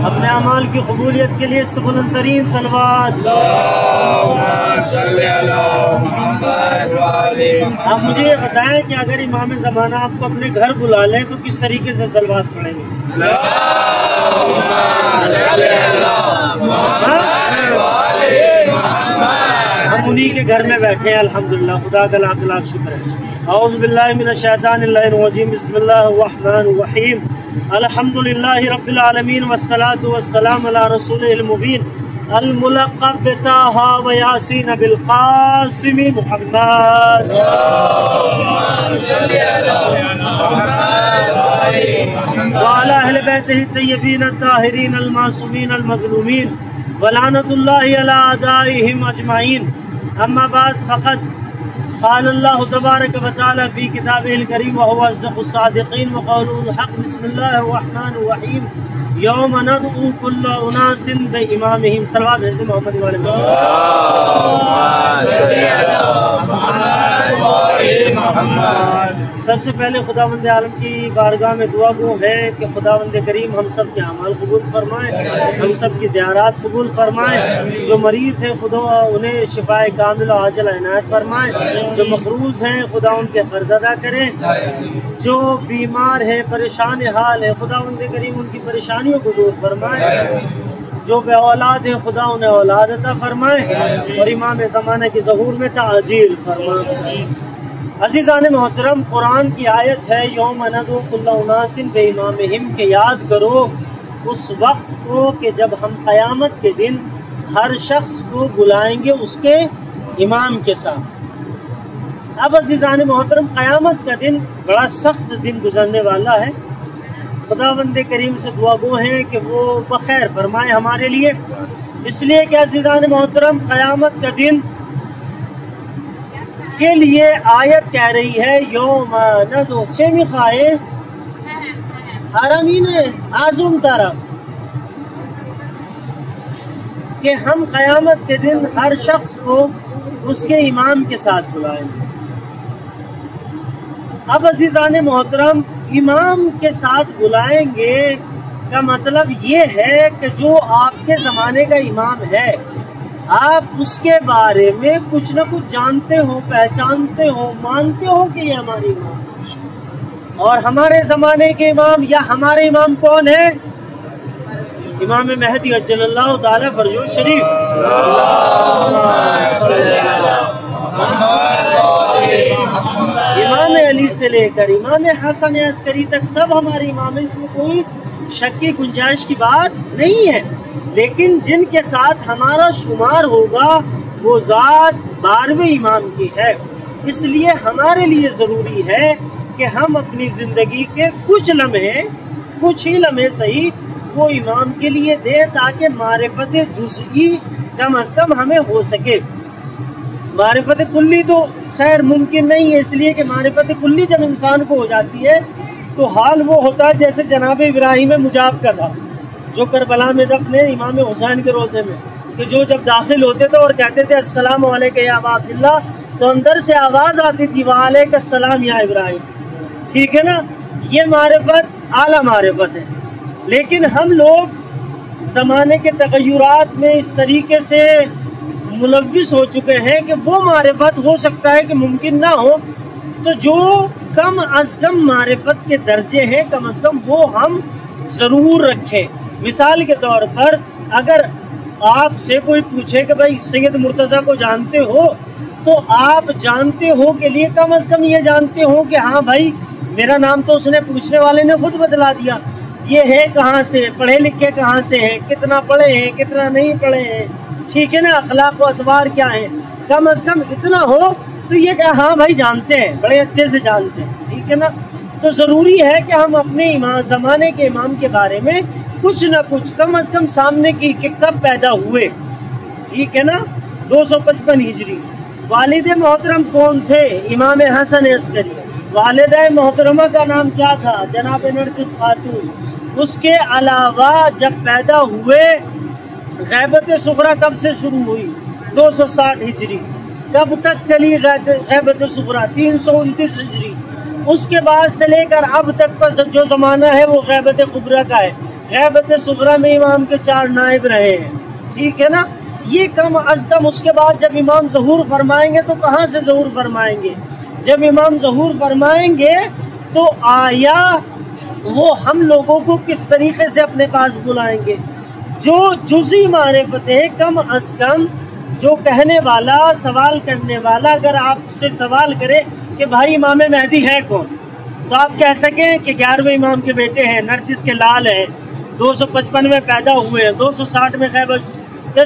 اپنے اعمال کی قبولیت کے لیے اس بلند ترین صلوات۔ آپ مجھے یہ بتائیں کہ اگر امام زمانہ آپ کو اپنے گھر بلا لیں تو کس طریقے سے صلوات پڑھیں گے؟ ہم انہی کے گھر میں بیٹھے ہیں الحمدللہ، خدا کا لاکھ لاکھ شکر ہے۔ اعوذ باللہ من الشیطان الرجیم، بسم اللہ الرحمن الرحیم، الحمدللہ رب العالمین والصلاة والسلام علی رسولہ المبین الملقب بطٰہٰ و یاسین بالقاسم محمد وعلی اہل بیتہ الطیبین الطاہرین المعصومین المظلومین ولعنۃ اللہ علی اعدائہم اجمعین۔ اما بعد فقد قال اللہ تبارک و تعالی فی کتابہ الکریم وہو اصدق الصادقین وقولہ الحق۔ بسم اللہ الرحمن الرحیم، یوم ندعو کل اناس بامامہم۔ صلوات بھیج دیں محمد والے محمد۔ سب سے پہلے خداوند عالم کی بارگاہ میں دعا گو ہے کہ خداوند کریم ہم سب کے اعمال قبول فرمائیں، ہم سب کی زیارات قبول فرمائیں۔ جو مریض ہیں خدا انہیں شفائے کامل و عاجل عنایت فرمائیں، جو مقروض ہیں خدا ان کے قرض ادا کریں، جو بیمار ہیں پریشان حال ہے خداوند کریم ان کی پریشانیوں کو دور فرمائیں، جو بے اولاد ہیں خدا انہیں اولاد عطا فرمائیں اور امام زمانہ کے ظہور میں تعجیل فرمائیں۔ عزیزان محترم، قرآن کی آیت ہے یوم ندعو کل اناس بامامہم، کہ یاد کرو اس وقت کو کہ جب ہم قیامت کے دن ہر شخص کو بلائیں گے اس کے امام کے ساتھ۔ اب عزیزان محترم، قیامت کا دن بڑا سخت دن گزرنے والا ہے۔ خداوند کریم سے دعا گو ہیں کہ وہ بخیر فرمائے ہمارے لیے، اس لیے کہ عزیزان محترم قیامت کا دن کے لیے آیت کہہ رہی ہے یوم ندعو چمی خواہے حرمین آزم طرف، کہ ہم قیامت کے دن ہر شخص کو اس کے امام کے ساتھ بلائیں گے۔ اب عزیزان محترم، امام کے ساتھ بلائیں گے کا مطلب یہ ہے کہ جو آپ کے زمانے کا امام ہے آپ اس کے بارے میں کچھ نہ کچھ جانتے ہو، پہچانتے ہو، مانتے ہو کہ یہ ہمارے امام ہے۔ اور ہمارے زمانے کے امام یا ہمارے امام کون ہے؟ امام مہدی عجل اللہ تعالی فرجہ شریف۔ امام علی سے لے کر امام حسن عسکری تک سب ہمارے امام، اس میں کوئی شک کی گنجائش کی بات نہیں ہے، لیکن جن کے ساتھ ہمارا شمار ہوگا وہ ذات 12ویں امام کی ہے۔ اس لیے ہمارے لیے ضروری ہے کہ ہم اپنی زندگی کے کچھ لمحے، کچھ ہی لمحے صحیح، وہ امام کے لیے دیں تاکہ معرفت جزئی کم از کم ہمیں ہو سکے۔ معرفت کلی تو خیر ممکن نہیں ہے، اس لیے کہ معرفت کلی جب انسان کو ہو جاتی ہے تو حال وہ ہوتا ہے جیسے جناب ابراہیم مجاب کا تھا جو کربلا میں دفن امام حسین کے روزے میں، کہ جو جب داخل ہوتے تھے اور کہتے تھے السلام علیکم یا ابا عبداللہ تو اندر سے آواز آتی تھی وعلیکم السلام یا ابراہیم۔ ٹھیک ہے نا، یہ معرفت اعلیٰ معرفت ہے۔ لیکن ہم لوگ زمانے کے تغیرات میں اس طریقے سے ملوث ہو چکے ہیں کہ وہ معرفت ہو سکتا ہے کہ ممکن نہ ہو، تو جو کم از کم معرفت کے درجے ہیں کم از کم وہ ہم ضرور رکھیں۔ مثال کے طور پر اگر آپ سے کوئی پوچھے کہ بھائی سید مرتضیٰ کو جانتے ہو، تو آپ جانتے ہو کے لیے کم از کم یہ جانتے ہو کہ ہاں بھائی میرا نام تو اس نے پوچھنے والے نے خود بتلا دیا، یہ ہے کہاں سے، پڑھے لکھے کہاں سے ہیں، کتنا پڑھے ہیں، کتنا نہیں پڑھے ہیں، ٹھیک ہے نا، اخلاق و اطوار کیا ہیں، کم از کم اتنا ہو تو یہ کہ ہاں بھائی جانتے ہیں، بڑے اچھے سے جانتے ہیں، ٹھیک ہے نا۔ تو ضروری ہے کہ ہم اپنے زمانے کے امام کے بارے میں کچھ نہ کچھ کم از کم سامنے کی کہ کب پیدا ہوئے، ٹھیک ہے نا، 255 ہجری۔ والد محترم کون تھے؟ امام حسن عسکری۔ والدہ محترمہ کا نام کیا تھا؟ جناب نرجس خاتون۔ اس کے علاوہ جب پیدا ہوئے، غیبت صغریٰ کب سے شروع ہوئی؟ 260 ہجری۔ کب تک چلی غیبت صغریٰ؟ 329 ہجری۔ اس کے بعد سے لے کر اب تک کا جو زمانہ ہے وہ غیبت کبریٰ کا ہے۔ غیبت صغریٰ میں امام کے 4 نائب رہے ہیں، ٹھیک ہے نا۔ یہ کم از کم اس کے بعد جب امام ظہور فرمائیں گے تو کہاں سے ظہور فرمائیں گے؟ جب امام ظہور فرمائیں گے تو آیا وہ ہم لوگوں کو کس طریقے سے اپنے پاس بلائیں گے؟ جو جزئی معرفت ہے، کم از کم جو کہنے والا، سوال کرنے والا اگر آپ سے سوال کرے کہ بھائی امام مہدی ہے کون، تو آپ کہہ سکیں کہ 11ویں امام کے بیٹے ہیں، نرجس کے لال ہیں، 255 میں پیدا ہوئے ہیں، 260 میں غیبت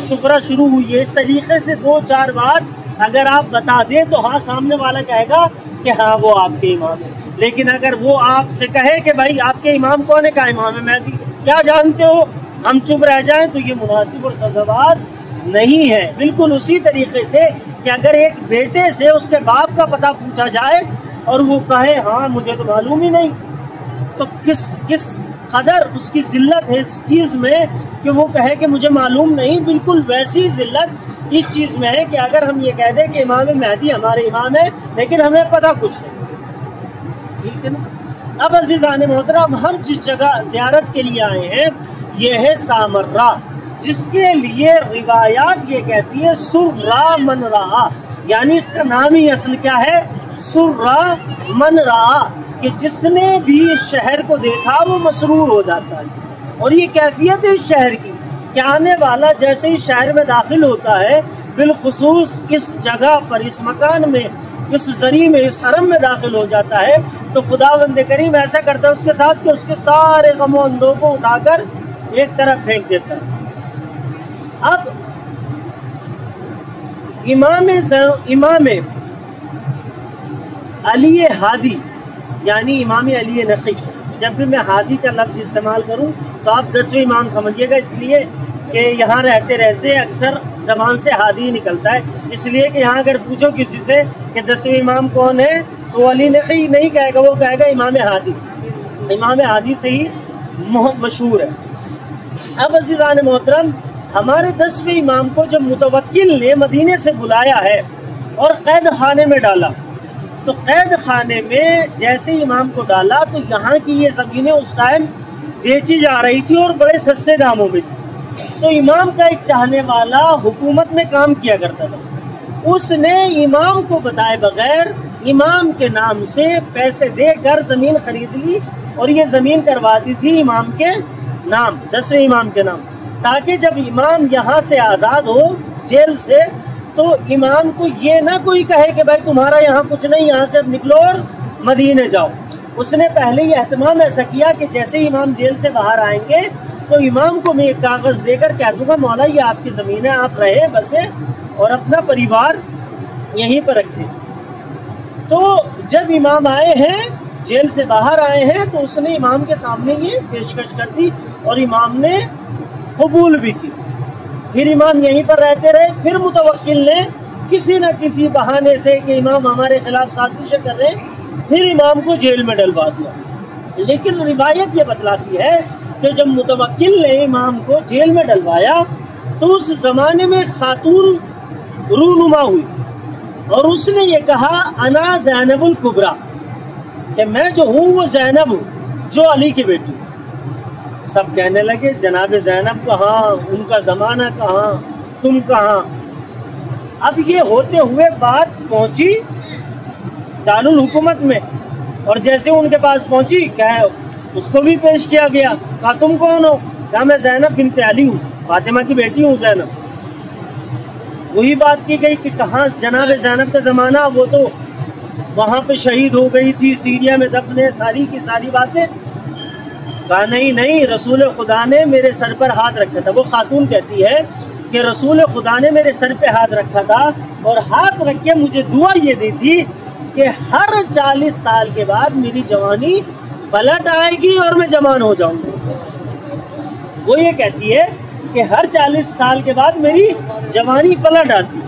صغریٰ شروع ہوئی ہے۔ اس طریقے سے 2-4 بات اگر آپ بتا دیں تو ہاں سامنے والا کہے گا کہ ہاں وہ آپ کے امام ہیں۔ لیکن اگر وہ آپ سے کہے کہ بھائی آپ کے امام کون ہے، کہا امام مہدی، کیا جانتے ہو، ہم چپ رہ جائیں، تو یہ مناسب اور سزاوار نہیں ہے۔ بالکل اسی طریقے سے کہ اگر ایک بیٹے سے اس کے باپ کا پتہ پوچھا جائے اور وہ کہے ہاں مجھے تو معلوم ہی نہیں، تو کس قدر اس کی ذلت ہے اس چیز میں کہ وہ کہے کہ مجھے معلوم نہیں۔ بالکل ویسی ذلت اس چیز میں ہے کہ اگر ہم یہ کہہ دیں کہ امام مہدی ہمارے امام ہے لیکن ہمیں پتہ کچھ نہیں، ٹھیک ہے نا۔ اب عزیزان محترم، ہم جس جگہ زیارت کے لیے آئے ہیں یہ ہے سامرہ، جس کے لیے روایات یہ کہتی ہے سرہ من رہا، یعنی اس کا نام ہی اصل کیا ہے؟ سرہ من رہا، کہ جس نے بھی شہر کو دیکھا وہ مسرور ہو جاتا ہے۔ اور یہ کیفیت ہے اس شہر کی کہ آنے والا جیسے ہی شہر میں داخل ہوتا ہے، بالخصوص اس جگہ پر، اس مکان میں، اس زری میں، اس حرم میں داخل ہو جاتا ہے، تو خداوند کریم ایسا کرتا ہے اس کے ساتھ کہ اس کے سارے غم و اندوہ کو اٹھا کر ایک طرف پھینک دیتا ہے۔ اب امام علی ہادی، یعنی امام علی نقی، جب بھی میں ہادی کا لفظ استعمال کروں تو آپ 10ویں امام سمجھیے گا، اس لیے کہ یہاں رہتے رہتے اکثر زبان سے ہادی نکلتا ہے، اس لیے کہ یہاں اگر پوچھو کسی سے کہ 10ویں امام کون ہے تو علی نقی نہیں کہے گا، وہ کہے گا امام ہادی۔ امام ہادی سے ہی مشہور ہے۔ اب عزیزان محترم، ہمارے 10ویں امام کو جب متوکل نے مدینے سے بلایا ہے اور قید خانے میں ڈالا، تو قید خانے میں جیسے امام کو ڈالا تو یہاں کی یہ زمینیں اس ٹائم بیچی جا رہی تھی اور بڑے سستے داموں میں تھی، تو امام کا ایک چاہنے والا حکومت میں کام کیا کرتا تھا، اس نے امام کو بتائے بغیر امام کے نام سے پیسے دے کر زمین خرید لی اور یہ زمین کروا دی تھی امام کے نام، 10ویں امام کے نام، تاکہ جب امام یہاں سے آزاد ہو جیل سے تو امام کو یہ نہ کوئی کہے کہ بھائی تمہارا یہاں کچھ نہیں، یہاں سے نکلو اور مدینے جاؤ۔ اس نے پہلے یہ اہتمام ایسا کیا کہ جیسے امام جیل سے باہر آئیں گے تو امام کو میں ایک کاغذ دے کر کہہ دوں گا مولا یہ آپ کی زمین ہے، آپ رہیں بسیں اور اپنا پریوار یہیں پر رکھیں۔ تو جب امام آئے ہیں، جیل سے باہر آئے ہیں، تو اس نے امام کے سامنے یہ پیشکش کر دی اور امام نے قبول بھی کی۔ پھر امام یہیں پر رہتے رہے، پھر متوکل نے کسی نہ کسی بہانے سے کہ امام ہمارے خلاف سازشیں کر رہے ہیں، پھر امام کو جیل میں ڈلوا دیا۔ لیکن روایت یہ بتلاتی ہے کہ جب متوکل نے امام کو جیل میں ڈلوایا تو اس زمانے میں خاتون رونما ہوئی اور اس نے یہ کہا انا زینب الکبریٰ، کہ میں جو ہوں وہ زینب ہوں جو علی کی بیٹی ہوں۔ سب کہنے لگے جناب زینب کہاں، ان کا زمانہ کہاں، تم کہاں؟ اب یہ ہوتے ہوئے بات پہنچی دارالحکومت میں، اور جیسے ان کے پاس پہنچی کہا اس کو بھی پیش کیا گیا، کہا تم کون ہو؟ کہا میں زینب بنت علی ہوں، فاطمہ کی بیٹی ہوں زینب۔ وہی بات کی گئی کہ کہاں جناب زینب کا زمانہ، وہ تو وہاں پہ شہید ہو گئی تھی، سیریا میں دفن ہے، ساری کی ساری باتیں۔ کہا نہیں، رسول خدا نے میرے سر پر ہاتھ رکھا تھا۔ وہ خاتون کہتی ہے کہ رسول خدا نے میرے سر پہ ہاتھ رکھا تھا اور ہاتھ رکھ کے مجھے دعا یہ دی تھی کہ ہر 40 سال کے بعد میری جوانی پلٹ آئے گی اور میں جوان ہو جاؤں گی۔ وہ یہ کہتی ہے کہ ہر 40 سال کے بعد میری جوانی پلٹ آتی،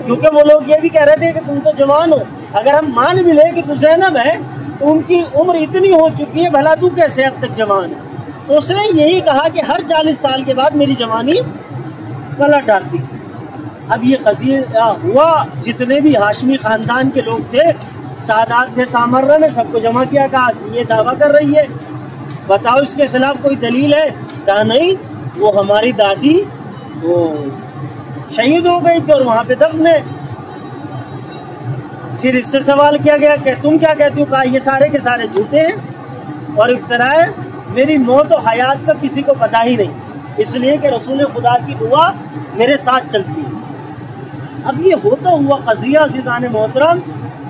کیونکہ وہ لوگ یہ بھی کہہ رہے تھے کہ تم تو جوان ہو، اگر ہم مان بھی لیں کہ تو زینب ہے تو ان کی عمر اتنی ہو چکی ہے، بھلا تو کیسے اب تک جوان ہے؟ تو اس نے یہی کہا کہ ہر 40 سال کے بعد میری جوانی پلٹ آتی۔ اب یہ قضیہ ہوا، جتنے بھی ہاشمی خاندان کے لوگ تھے، سادات تھے سامرہ میں، سب کو جمع کیا، کہا کہ یہ دعویٰ کر رہی ہے، بتاؤ اس کے خلاف کوئی دلیل ہے؟ کہا نہیں، وہ ہماری دادی وہ شہید ہو گئی تھی اور وہاں پہ دفن ہے۔ پھر اس سے سوال کیا گیا کہ تم کیا کہتی ہو؟ کہا یہ سارے کے سارے جھوٹے ہیں اور افتراء ہے، میری موت و حیات کا کسی کو پتہ ہی نہیں، اس لیے کہ رسول خدا کی دعا میرے ساتھ چلتی ہے۔ اب یہ ہوتا ہوا قضیہ عزیزان محترم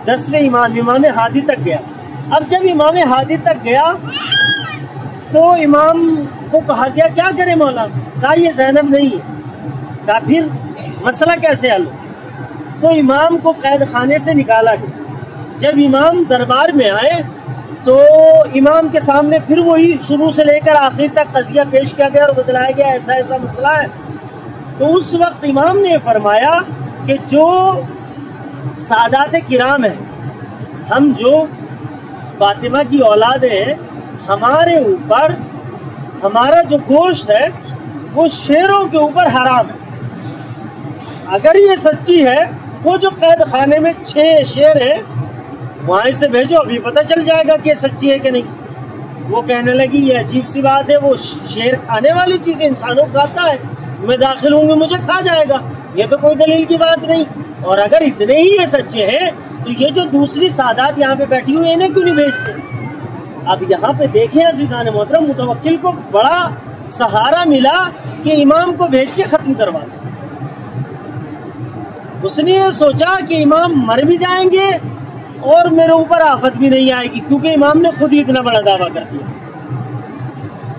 10ویں امام ہادی تک گیا۔ اب جب امام ہادی تک گیا تو امام کو کہا گیا کیا کرے مولا؟ کہا یہ زینب نہیں ہے۔ کہا پھر مسئلہ کیسے حل ہو؟ تو امام کو قید خانے سے نکالا گیا۔ جب امام دربار میں آئے تو امام کے سامنے پھر وہی شروع سے لے کر آخر تک قضیہ پیش کیا گیا اور بتلایا گیا ایسا ایسا مسئلہ ہے۔ تو اس وقت امام نے فرمایا کہ جو سادات کرام ہیں، ہم جو فاطمہ کی اولاد ہیں، ہمارے اوپر ہمارا جو گوشت ہے وہ شیروں کے اوپر حرام ہے۔ اگر یہ سچی ہے، وہ جو قید خانے میں 6 شیر ہیں وہاں سے بھیجو، ابھی پتہ چل جائے گا کہ یہ سچی ہے کہ نہیں۔ وہ کہنے لگی یہ عجیب سی بات ہے، وہ شیر کھانے والی چیزیں انسانوں کو کھاتا ہے، میں داخل ہوں گی مجھے کھا جائے گا، یہ تو کوئی دلیل کی بات نہیں۔ اور اگر اتنے ہی یہ سچے ہیں تو یہ جو دوسری سادات یہاں پہ بیٹھی ہوئی انہیں کیوں نہیں بھیجتے؟ اب یہاں پہ دیکھیں عزیزان محترم، متوکل کو بڑا سہارا ملا کہ امام کو بھیج کے ختم کروا دیں۔ اس نے یہ سوچا کہ امام مر بھی جائیں گے اور میرے اوپر آفت بھی نہیں آئے گی، کیونکہ امام نے خود ہی اتنا بڑا دعویٰ کر دیا۔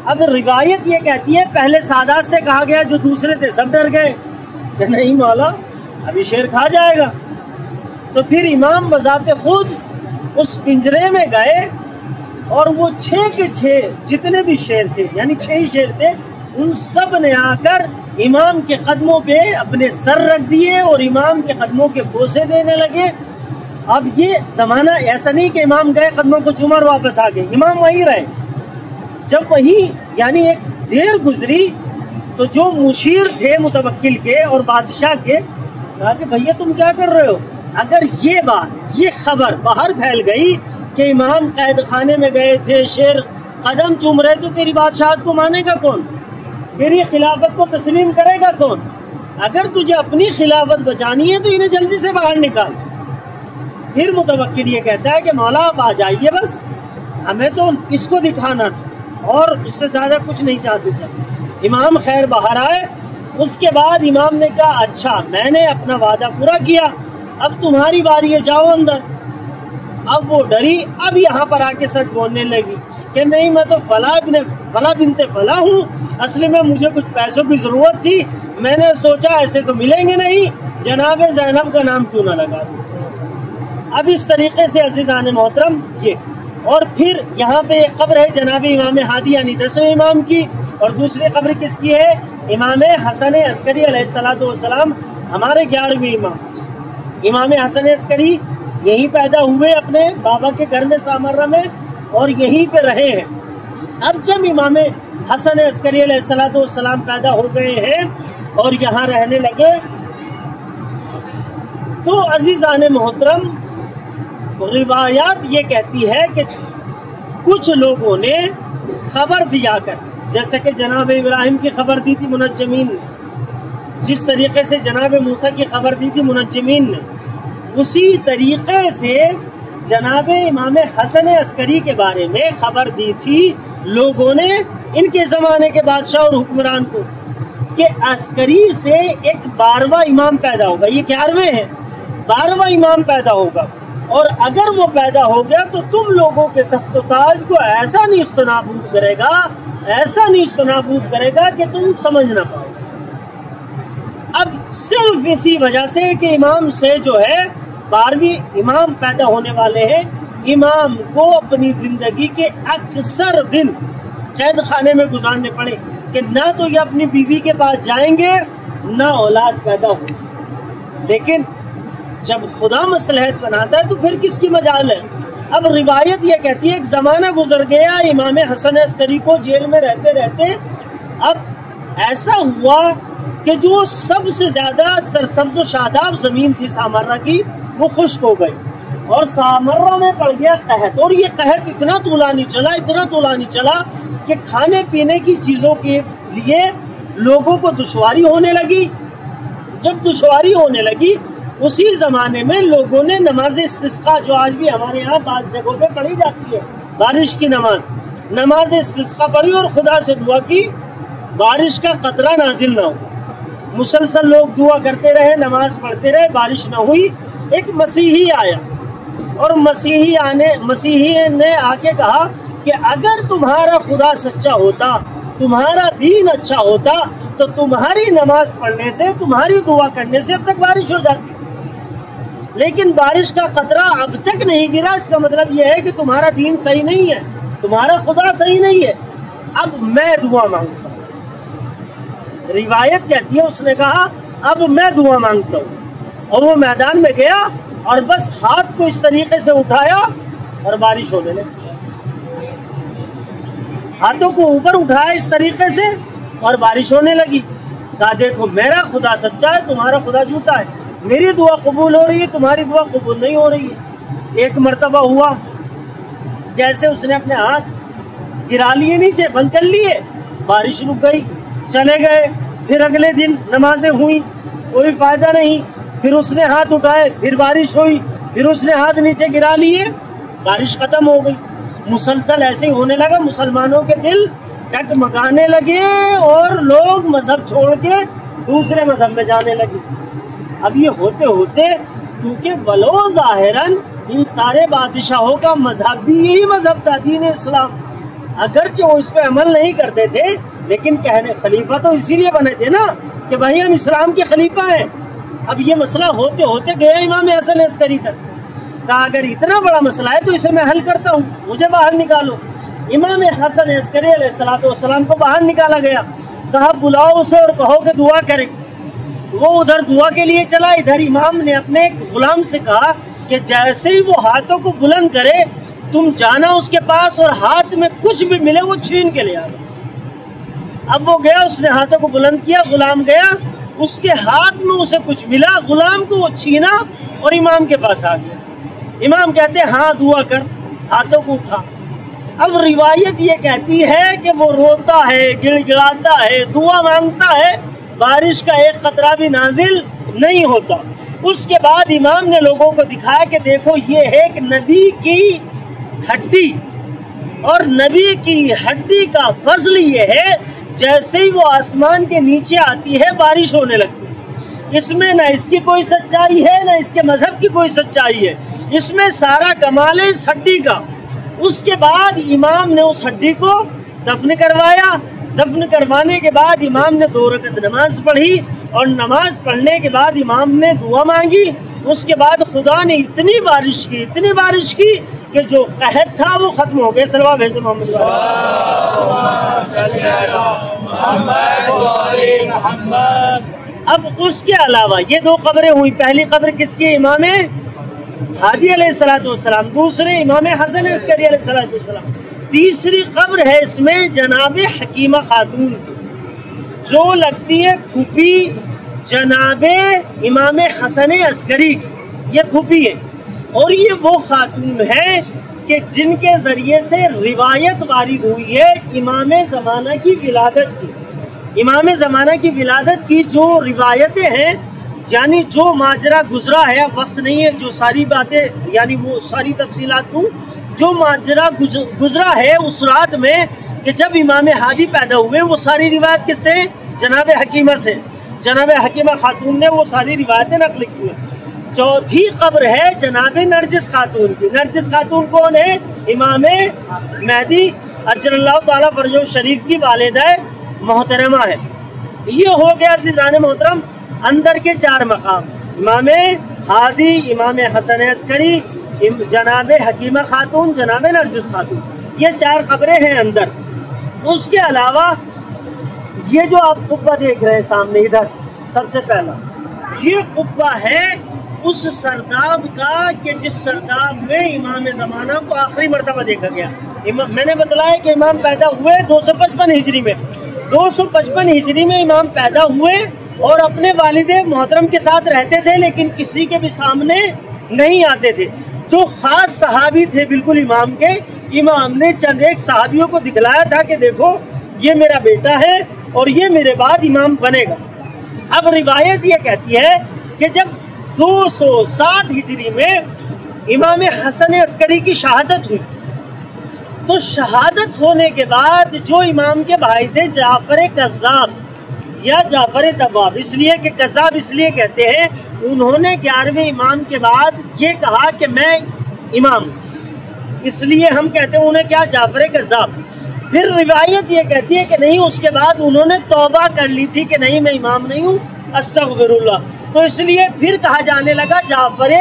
اب روایت یہ کہتی ہے پہلے سادات سے کہا گیا، جو دوسرے تھے سب ڈر گئے کہ نہیں مولا ابھی شیر کھا جائے گا۔ تو پھر امام بذات خود اس پنجرے میں گئے اور وہ 6 کے 6 جتنے بھی شیر تھے، یعنی 6 ہی شیر تھے، ان سب نے آ کر امام کے قدموں پہ اپنے سر رکھ دیے اور امام کے قدموں کے بوسے دینے لگے۔ اب یہ زمانہ ایسا نہیں کہ امام گئے قدموں کو چوما اور واپس آ گئے، امام وہیں رہے۔ جب وہیں یعنی ایک دیر گزری تو جو مشیر تھے متوکل کے اور بادشاہ کے، کہا کہ بھیا تم کیا کر رہے ہو؟ اگر یہ بات، یہ خبر باہر پھیل گئی کہ امام قید خانے میں گئے تھے، شیر قدم چوم رہے، تو تیری بادشاہت کو مانے گا کون؟ تیری خلافت کو تسلیم کرے گا کون؟ اگر تجھے اپنی خلافت بچانی ہے تو انہیں جلدی سے باہر نکال۔ پھر متوکل یہ کہتا ہے کہ مولا آپ آ جائیے، بس ہمیں تو اس کو دکھانا تھا اور اس سے زیادہ کچھ نہیں چاہتے تھے۔ امام خیر باہر آئے، اس کے بعد امام نے کہا اچھا میں نے اپنا وعدہ پورا کیا، اب تمہاری باری ہے، جاؤ اندر۔ اب وہ ڈری، اب یہاں پر آ کے سچ بولنے لگی کہ نہیں میں تو فلاں بنت فلاں ہوں، اصل میں مجھے کچھ پیسوں کی ضرورت تھی، میں نے سوچا ایسے تو ملیں گے نہیں، جناب زینب کا نام کیوں نہ لگا دوں۔ اب اس طریقے سے عزیزان محترم یہ، اور پھر یہاں پہ ایک قبر ہے جناب امام ہادی یعنی 10ویں امام کی، اور دوسری قبر کس کی ہے؟ امام حسن عسکری علیہ السلام، ہمارے 11ویں امام۔ امام حسن عسکری یہیں پیدا ہوئے اپنے بابا کے گھر میں سامرہ میں اور یہیں پہ رہے ہیں۔ اب جب امام حسن عسکری علیہ السلام پیدا ہو گئے ہیں اور یہاں رہنے لگے تو عزیزان محترم روایات یہ کہتی ہے کہ کچھ لوگوں نے خبر دیا کر، جیسے کہ جناب ابراہیم کی خبر دی تھی منجمین نے، جس طریقے سے جناب موسیٰ کی خبر دی تھی منجمین نے، اسی طریقے سے جناب امام حسن عسکری کے بارے میں خبر دی تھی لوگوں نے ان کے زمانے کے بادشاہ اور حکمران کو کہ عسکری سے ایک 12واں امام پیدا ہوگا، یہ 11ویں ہیں، 12واں امام پیدا ہوگا، اور اگر وہ پیدا ہو گیا تو تم لوگوں کے تخت و تاج کو ایسا نیست و نابود کرے گا، ایسا نیست و نابود کرے گا کہ تم سمجھ نہ پاؤ۔ اب صرف اسی وجہ سے کہ امام سے جو ہے 12ویں امام پیدا ہونے والے ہیں، امام کو اپنی زندگی کے اکثر دن قید خانے میں گزارنے پڑے، کہ نہ تو یہ اپنی بیوی کے پاس جائیں گے نہ اولاد پیدا ہو، لیکن جب خدا مصلحت بناتا ہے تو پھر کس کی مجال ہے؟ اب روایت یہ کہتی ہے ایک زمانہ گزر گیا امام حسن عسکری کو جیل میں رہتے رہتے اب ایسا ہوا کہ جو سب سے زیادہ سرسبز و شاداب زمین تھی سامرہ کی وہ خشک ہو گئی اور سامرہ میں پڑ گیا قحط، اور یہ قحط اتنا طولانی چلا کہ کھانے پینے کی چیزوں کے لیے لوگوں کو دشواری ہونے لگی۔ جب دشواری ہونے لگی اسی زمانے میں لوگوں نے نماز استسقاء، جو آج بھی ہمارے یہاں بعض جگہوں پہ پڑھی جاتی ہے، بارش کی نماز استسقاء پڑھی اور خدا سے دعا کی بارش کا قطرہ نازل نہ ہو۔ مسلسل لوگ دعا کرتے رہے، نماز پڑھتے رہے، بارش نہ ہوئی۔ ایک مسیحی آیا اور مسیحی نے آ کے کہا کہ اگر تمہارا خدا سچا ہوتا، تمہارا دین اچھا ہوتا تو تمہاری نماز پڑھنے سے، تمہاری دعا کرنے سے اب تک بارش ہو جاتی، لیکن بارش کا قطرہ اب تک نہیں گرا۔ اس کا مطلب یہ ہے کہ تمہارا دین صحیح نہیں ہے، تمہارا خدا صحیح نہیں ہے، اب میں دعا مانگتا ہوں۔ روایت کہتی ہے اس نے کہا اب میں دعا مانگتا ہوں، اور وہ میدان میں گیا اور بس ہاتھ کو اس طریقے سے اٹھایا اور بارش ہونے لگی۔ ہاتھوں کو اوپر اٹھایا اس طریقے سے اور بارش ہونے لگی۔ کہا دیکھو میرا خدا سچا ہے، تمہارا خدا جھوٹا ہے، میری دعا قبول ہو رہی ہے، تمہاری دعا قبول نہیں ہو رہی ہے۔ ایک مرتبہ ہوا جیسے اس نے اپنے ہاتھ گرا لیے نیچے، بند کر لیے، بارش رک گئی، چلے گئے۔ پھر اگلے دن نمازیں ہوئیں، کوئی فائدہ نہیں، پھر اس نے ہاتھ اٹھائے، پھر بارش ہوئی، پھر اس نے ہاتھ نیچے گرا لیے، بارش ختم ہو گئی۔ مسلسل ایسے ہی ہونے لگا، مسلمانوں کے دل ڈگمگانے لگے اور لوگ مذہب چھوڑ کے دوسرے مذہب میں جانے لگے۔ اب یہ ہوتے ہوتے کیونکہ ولو ظاہراً ان سارے بادشاہوں کا مذہب بھی یہی مذہب تھا، دین اسلام، اگرچہ وہ اس پہ عمل نہیں کرتے تھے لیکن کہنے خلیفہ تو اسی لیے بنے تھے نا کہ بھائی ہم اسلام کے خلیفہ ہیں۔ اب یہ مسئلہ ہوتے ہوتے گیا امام حسن عسکری تک، کہا اگر اتنا بڑا مسئلہ ہے تو اسے میں حل کرتا ہوں، مجھے باہر نکالو۔ امام حسن عسکری علیہ السلام کو باہر نکالا گیا، کہا بلاؤ اسے اور کہو کہ دعا کرے۔ وہ ادھر دعا کے لیے چلا، ادھر امام نے اپنے ایک غلام سے کہا کہ جیسے ہی وہ ہاتھوں کو بلند کرے تم جانا اس کے پاس اور ہاتھ میں کچھ بھی ملے وہ چھین کے لے آنا۔ اب وہ گیا، اس نے ہاتھوں کو بلند کیا، غلام گیا، اس کے ہاتھ میں اسے کچھ ملا، غلام کو وہ چھینا اور امام کے پاس آ گیا۔ امام کہتے ہیں ہاں دعا کر، ہاتھوں کو اٹھا۔ اب روایت یہ کہتی ہے کہ وہ روتا ہے، گڑ گڑاتا ہے، دعا مانگتا ہے، بارش کا ایک قطرہ بھی نازل نہیں ہوتا۔ اس کے بعد امام نے لوگوں کو دکھایا کہ دیکھو یہ ہے ایک نبی کی ہڈی، اور نبی کی ہڈی کا فضل یہ ہے جیسے ہی وہ آسمان کے نیچے آتی ہے بارش ہونے لگتی ہے۔ اس میں نہ اس کی کوئی سچائی ہے نہ اس کے مذہب کی کوئی سچائی ہے، اس میں سارا کمال ہے اس ہڈی کا۔ اس کے بعد امام نے اس ہڈی کو دفن کروایا، دفن کروانے کے بعد امام نے 2 رکعت نماز پڑھی، اور نماز پڑھنے کے بعد امام نے دعا مانگی۔ اس کے بعد خدا نے اتنی بارش کی کہ جو قحط تھا وہ ختم ہو گیا۔ صلی اللہ علیہ محمد۔ اب اس کے علاوہ یہ 2 قبریں ہوئی، پہلی قبر کس کی؟ امام ہادی علیہ السلام، دوسرے امام حسن عسکری علیہ السلام، تیسری قبر ہے اس میں جناب حکیمہ خاتون کی، جو لگتی ہے پھوپھی جناب امام حسن عسکری، یہ پھوپھی ہے، اور یہ وہ خاتون ہے کہ جن کے ذریعے سے روایت وارد ہوئی ہے امام زمانہ کی ولادت کی۔ امام زمانہ کی ولادت کی جو روایتیں ہیں، یعنی جو ماجرا گزرا ہے، وقت نہیں ہے جو ساری باتیں یعنی وہ ساری تفصیلات دوں، جو ماجرا گزرا ہے اس رات میں کہ جب امام ہادی پیدا ہوئے، وہ ساری روایت کس سے؟ جناب حکیمہ سے، جناب حکیمہ خاتون نے وہ ساری روایتیں نقل کی ہیں۔ چوتھی قبر ہے جناب نرجس خاتون کی۔ نرجس خاتون کون ہے؟ امام مہدی اجر اللہ تعالیٰ فرجہ شریف کی والدہ محترمہ ہے۔ یہ ہو گیا عزیزان محترم اندر کے 4 مقام، امام ہادی، امام حسن عسکری، جناب حکیمہ خاتون، جناب نرجس خاتون، یہ 4 قبریں ہیں اندر۔ اس کے علاوہ یہ جو آپ قبہ دیکھ رہے ہیں سامنے ادھر، سب سے پہلا یہ قبہ ہے اس سرداب کا کہ جس سرداب میں امام زمانہ کو آخری مرتبہ دیکھا گیا۔ میں نے بتلایا کہ امام پیدا ہوئے 255 ہجری میں، 255 ہجری میں امام پیدا ہوئے اور اپنے والد محترم کے ساتھ رہتے تھے، لیکن کسی کے بھی سامنے نہیں آتے تھے۔ جو خاص صحابی تھے بالکل امام کے، امام نے چند ایک صحابیوں کو دکھلایا تھا کہ دیکھو یہ میرا بیٹا ہے اور یہ میرے بعد امام بنے گا۔ اب روایت یہ کہتی ہے کہ جب 260 ہجری میں امام حسن عسکری کی شہادت ہوئی، تو شہادت ہونے کے بعد جو امام کے بھائی تھے جعفر کذاب یا جعفر طواب، اس لیے کہ کذاب اس لیے کہتے ہیں، انہوں نے 11ویں امام کے بعد یہ کہا کہ میں امام، اس لیے ہم کہتے ہیں انہیں کیا، جعفر کذاب۔ پھر روایت یہ کہتی ہے کہ نہیں، اس کے بعد انہوں نے توبہ کر لی تھی کہ نہیں میں امام نہیں ہوں، استغفر اللہ، تو اس لیے پھر کہا جانے لگا جعفر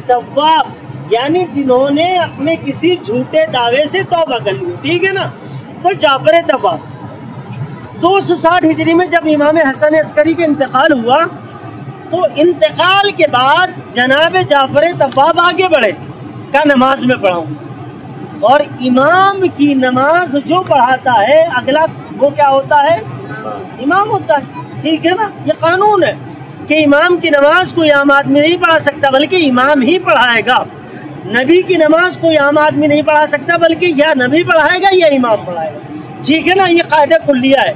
طواب، یعنی جنہوں نے اپنے کسی جھوٹے دعوے سے توبہ کر لی، ٹھیک ہے نا، تو جعفر طواب۔ 260 ہجری میں جب امام حسن عسکری کا انتقال ہوا تو انتقال کے بعد جناب جعفر طواب آگے بڑھے، کہا نماز میں پڑھاؤں، اور امام کی نماز جو پڑھاتا ہے اگلا وہ کیا ہوتا ہے، امام ہوتا ہے، ٹھیک ہے نا، یہ قانون ہے کہ امام کی نماز کوئی عام آدمی نہیں پڑھا سکتا بلکہ امام ہی پڑھائے گا۔ نبی کی نماز کوئی عام آدمی نہیں پڑھا سکتا بلکہ یا نبی پڑھائے گا یا امام پڑھائے گا، ٹھیک ہے نا، یہ قاعدہ کلیہ ہے۔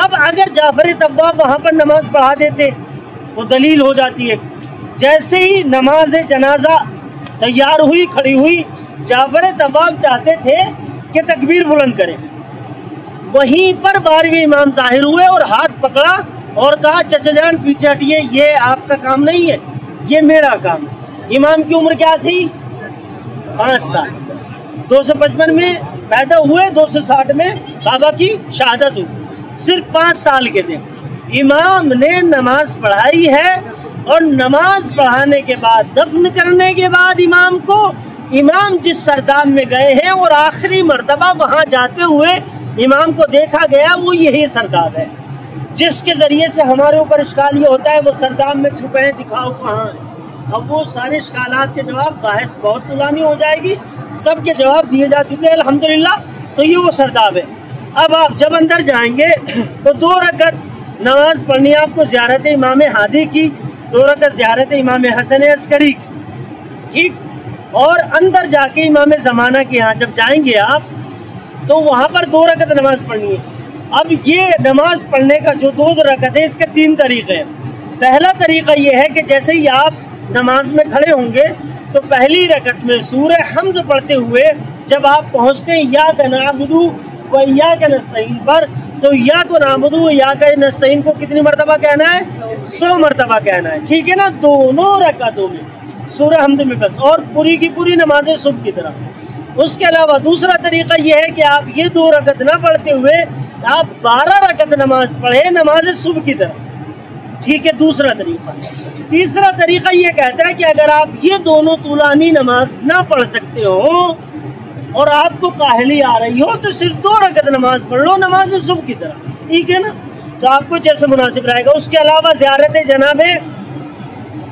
اب اگر جعفر طواب وہاں پر نماز پڑھا دیتے وہ دلیل ہو جاتی ہے۔ جیسے ہی نماز جنازہ تیار ہوئی، کھڑی ہوئی، جعفر طواب چاہتے تھے کہ تکبیر بلند کریں، وہیں پر 12ویں امام ظاہر ہوئے اور ہاتھ پکڑا اور کہا چچا جان پیچھے ہٹیے، یہ آپ کا کام نہیں ہے، یہ میرا کام ہے۔ امام کی عمر کیا تھی، 5 سال، 255 میں پیدا ہوئے، 260 میں بابا کی شہادت ہوئی، صرف 5 سال کے تھے۔ امام نے نماز پڑھائی ہے، اور نماز پڑھانے کے بعد دفن کرنے کے بعد امام کو، امام جس سرداب میں گئے ہیں اور آخری مرتبہ وہاں جاتے ہوئے امام کو دیکھا گیا، وہ یہی سرداب ہے جس کے ذریعے سے ہمارے اوپر اشکال یہ ہوتا ہے وہ سرداب میں چھپے ہیں، دکھاؤ کہاں ہیں۔ اب وہ سارے اشکالات کے جواب، بحث بہت طولانی ہو جائے گی، سب کے جواب دیے جا چکے ہیں الحمدللہ، تو یہ وہ سرداب ہے۔ اب آپ جب اندر جائیں گے تو 2 رکعت نماز پڑھنی ہے آپ کو، زیارت امام ہادی کی، 2 رکعت زیارت امام حسن عسکری کی، ٹھیک، اور اندر جا کے امام زمانہ کے ہاں جب جائیں گے آپ تو وہاں پر 2 رکعت نماز پڑھنی ہے۔ اب یہ نماز پڑھنے کا جو 2 رکعت ہے، اس کے 3 طریقے ہیں۔ پہلا طریقہ یہ ہے کہ جیسے ہی آپ نماز میں کھڑے ہوں گے تو پہلی رکعت میں سورہ حمد پڑھتے ہوئے جب آپ پہنچتے ہیں ایاک نعبد و ایاک نستعین پر، تو ایاک نعبد و ایاک نستعین کو کتنی مرتبہ کہنا ہے، 100 مرتبہ کہنا ہے، ٹھیک ہے نا، دونوں رکعتوں میں سورہ حمد میں بس، اور پوری کی پوری نماز صبح کی طرح۔ اس کے علاوہ دوسرا طریقہ یہ ہے کہ آپ یہ 2 رکعت نہ پڑھتے ہوئے آپ 12 رکعت نماز پڑھیں نماز صبح کی طرح، ٹھیک ہے، دوسرا طریقہ۔ تیسرا طریقہ یہ کہتا ہے کہ اگر آپ یہ دونوں طولانی نماز نہ پڑھ سکتے ہو اور آپ کو کاہلی آ رہی ہو تو صرف 2 رکعت نماز پڑھ لو نماز صبح کی طرح، ٹھیک ہے نا، تو آپ کو جیسے مناسب رہے گا۔ اس کے علاوہ زیارت جناب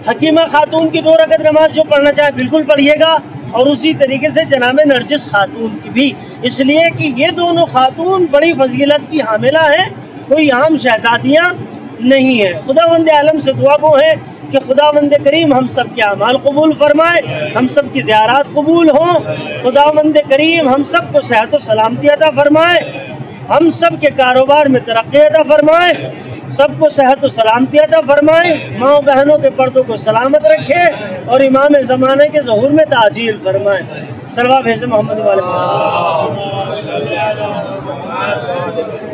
حکیمہ خاتون کی 2 رکعت نماز جو پڑھنا چاہے بالکل پڑھیے گا، اور اسی طریقے سے جناب نرجس خاتون کی بھی، اس لیے کہ یہ دونوں خاتون بڑی فضیلت کی حاملہ ہیں، کوئی عام شہزادیاں نہیں ہیں۔ خداوند عالم سے دعا گو ہے کہ خداوند کریم ہم سب کے اعمال قبول فرمائے، ہم سب کی زیارات قبول ہوں، خداوند کریم ہم سب کو صحت و سلامتی عطا فرمائے، ہم سب کے کاروبار میں ترقی عطا فرمائے، سب کو صحت و سلامتی عطا فرمائے، ماں بہنوں کے پردوں کو سلامت رکھے، اور امام زمانے کے ظہور میں تعجیل فرمائے۔ صلوات بھیجیں محمد والے محمد۔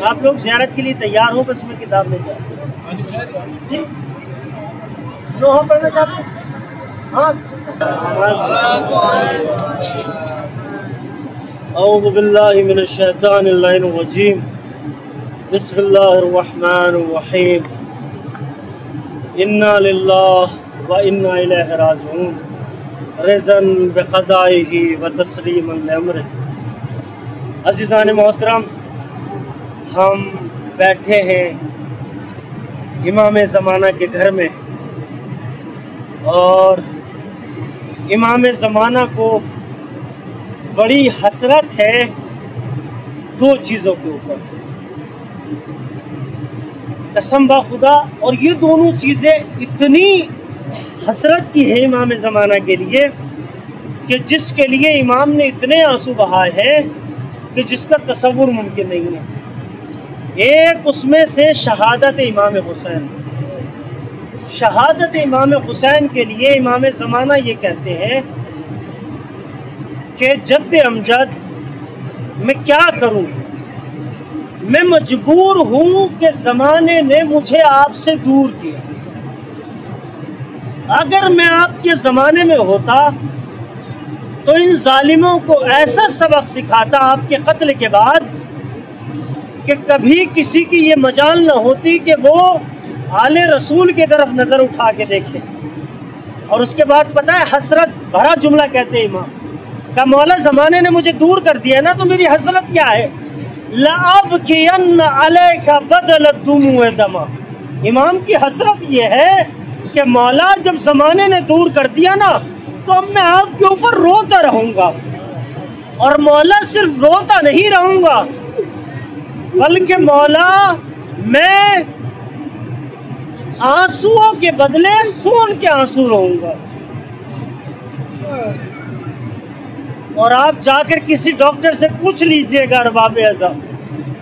آپ لوگ زیارت کے لیے تیار ہو، بس میں کتاب لے جاؤں جی، نوحہ پڑھنا چاہتے ہیں؟ ہاں، اعوذ باللہ من الشیطان اللعین الرجیم، بسم اللہ الرحمن الرحیم، انا للہ و انا الیہ راجعون، رضا بقضائہ و تسلیما لامرہ۔ عزیزان محترم، ہم بیٹھے ہیں امام زمانہ کے گھر میں، اور امام زمانہ کو بڑی حسرت ہے دو چیزوں کے اوپر، قسم بخدا، اور یہ دونوں چیزیں اتنی حسرت کی ہے امام زمانہ کے لیے کہ جس کے لیے امام نے اتنے آنسو بہائے ہیں کہ جس کا تصور ممکن نہیں ہے۔ ایک اس میں سے شہادت امام حسین، شہادت امام حسین کے لیے امام زمانہ یہ کہتے ہیں کہ جد امجد میں کیا کروں، میں مجبور ہوں کہ زمانے نے مجھے آپ سے دور کیا، اگر میں آپ کے زمانے میں ہوتا تو ان ظالموں کو ایسا سبق سکھاتا آپ کے قتل کے بعد کہ کبھی کسی کی یہ مجال نہ ہوتی کہ وہ آل رسول کی طرف نظر اٹھا کے دیکھے۔ اور اس کے بعد پتہ ہے حسرت بھرا جملہ کہتے ہیں امام کہ مولا زمانے نے مجھے دور کر دیا نا، تو میری حسرت کیا ہے، لَأَبْكِيَنَّ عَلَيْكَ بَدَلَ الدُّمُوعِ دَمًا۔ امام کی حسرت یہ ہے کہ مولا جب زمانے نے دور کر دیا نا تو اب میں آپ کے اوپر روتا رہوں گا، اور مولا صرف روتا نہیں رہوں گا بلکہ مولا میں آنسوؤں کے بدلے خون کے آنسو رہوں گا۔ اور آپ جا کر کسی ڈاکٹر سے پوچھ لیجئے گا ارباب اعظم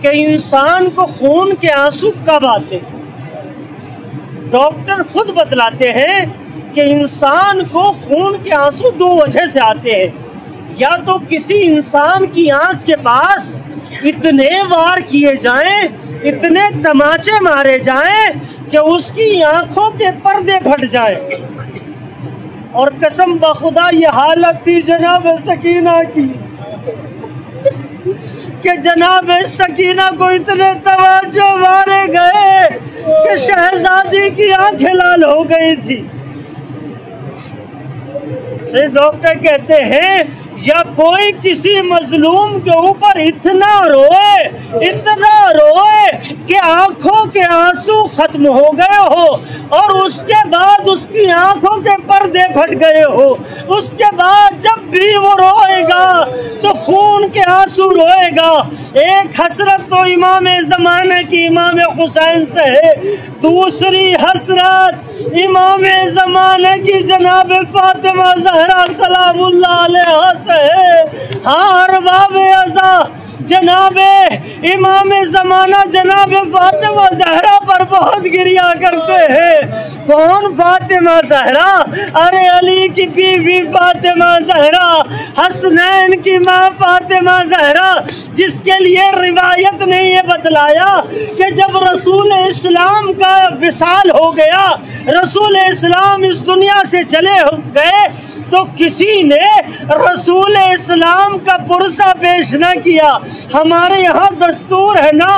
کہ انسان کو خون کے آنسو کب آتے ہیں؟ ڈاکٹر خود بتلاتے ہیں کہ انسان کو خون کے آنسو دو وجہ سے آتے ہیں، یا تو کسی انسان کی آنکھ کے پاس اتنے وار کیے جائیں، اتنے تماچے مارے جائیں کہ اس کی آنکھوں کے پردے پھٹ جائیں۔ اور قسم بخدا یہ حالت تھی جناب سکینہ کی کہ جناب سکینہ کو اتنے تماچے مارے گئے کہ شہزادی کی آنکھیں لال ہو گئی تھی۔ پھر ڈاکٹر کہتے ہیں یا کوئی کسی مظلوم کے اوپر اتنا روئے کہ آنکھوں کے آنسو ختم ہو گئے ہو، اور اس کے بعد اس کی آنکھوں کے پردے پھٹ گئے ہو، اس کے بعد جب بھی وہ روئے گا تو خون کے آنسو روئے گا۔ ایک حسرت تو امام زمانے کی امام حسین سے ہے، دوسری حسرت امام زمانے کی جناب فاطمہ زہرا سلام اللہ علیہ سے ہے۔ ہاں ارباب اعزا، جناب امام زمانہ جناب فاطمہ زہرا پر بہت گریا کرتے ہیں۔ کون فاطمہ زہرا؟ ارے علی کی بیوی فاطمہ زہرا، حسنین کی ماں فاطمہ زہرا، جس کے لیے روایت نے یہ بتلایا کہ جب رسول اسلام کا وصال ہو گیا، رسول اسلام اس دنیا سے چلے گئے، تو کسی نے رسول اسلام کا پرسہ پیش نہ کیا۔ ہمارے یہاں دستور ہے نا،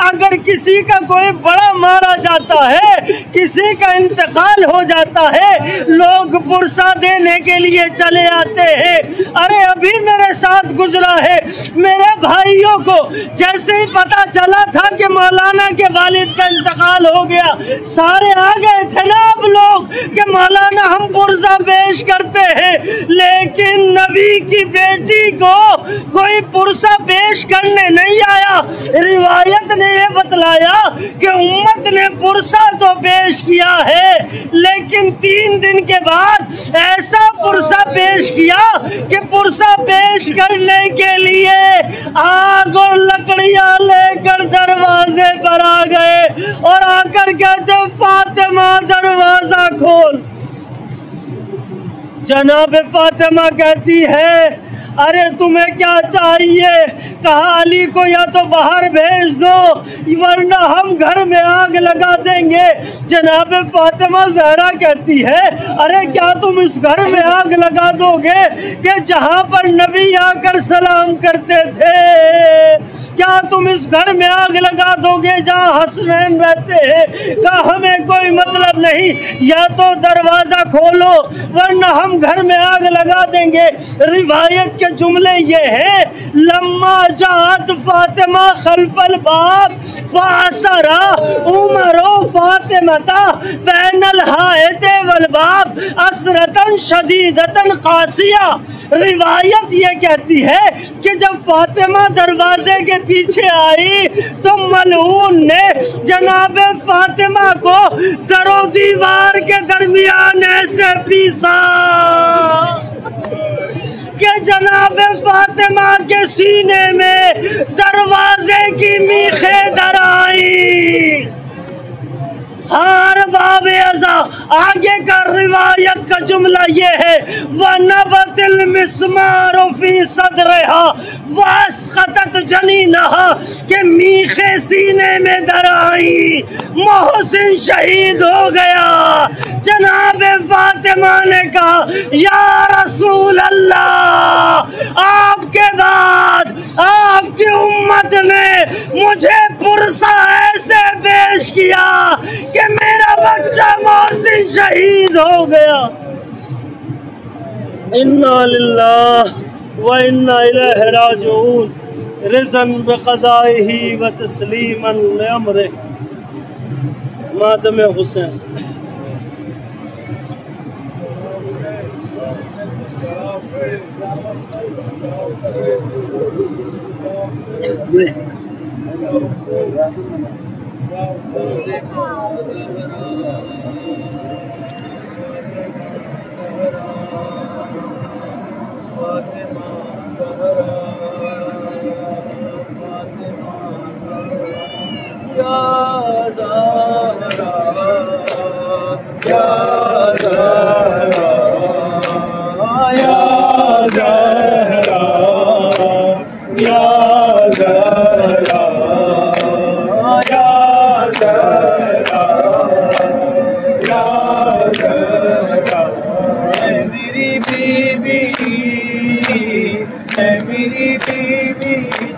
اگر کسی کا کوئی بڑا مارا جاتا ہے، کسی کا انتقال ہو جاتا ہے، لوگ پرسہ دینے کے لیے چلے آتے ہیں۔ ارے ابھی میرے ساتھ گزرا ہے، میرے بھائیوں کو جیسے ہی پتا چلا تھا کہ مولانا کے والد کا انتقال ہو گیا، سارے آ گئے تھے نا اب لوگ کہ مولانا ہم پرسہ پیش کرتے ہیں، لیکن نبی کی بیٹی کو کوئی پرسہ پیش کرنے نہیں آیا۔ روایت نے یہ بتلایا کہ امت نے پرسہ تو پیش کیا ہے، لیکن 3 دن کے بعد ایسا پرسہ پیش کیا کہ پرسہ پیش کرنے کے لیے آگ اور لکڑیاں لے کر دروازے پر آ گئے، اور آ کر کہتے فاطمہ دروازہ کھول۔ جناب فاطمہ کہتی ہے ارے تمہیں کیا چاہیے؟ کہا علی کو یا تو باہر بھیج دو ورنہ ہم گھر میں آگ لگا دیں گے۔ جناب فاطمہ زہرا کہتی ہے ارے کیا تم اس گھر میں آگ لگا دو گے کہ جہاں پر نبی آ کر سلام کرتے تھے؟ کیا تم اس گھر میں آگ لگا دو گے جہاں حسنین رہتے ہیں؟ کہا ہمیں کوئی مطلب نہیں، یا تو دروازہ کھولو ورنہ ہم گھر میں آگ لگا دیں گے۔ روایت کے کے جملے یہ ہیں، لما جات فاطمہ خلف الباب فاسرا عمر فاطمہ بین الحائط والباب اسرتن شدیدتن قاسیہ۔ روایت یہ کہتی ہے کہ جب فاطمہ دروازے کے پیچھے آئی تو ملعون نے جناب فاطمہ کو در و دیوار کے درمیان ایسے پیسا کہ جناب فاطمہ کے سینے میں دروازے کی میخیں در آئی۔ ہار باب ازا آگے کا روایت کا جملہ یہ ہے، وَنَبَتِ الْمِسْمَارُ فِي صَدْرِهَا وَاسْقَطَتْ جَنِينَهَا کہ میخیں سینے میں در آئی، محسن شہید ہو گیا۔ جناب فاطمہ نے کہا یا رسول اللہ، آپ کے بعد آپ کی امت نے مجھے پرسہ ایسے پیش کیا کہ میرا بچہ محسن شہید ہو گیا۔ انا للہ و انا الیہ راجعون، رضا بقضائہ و تسلیما لامرہ۔ ماتم حسین۔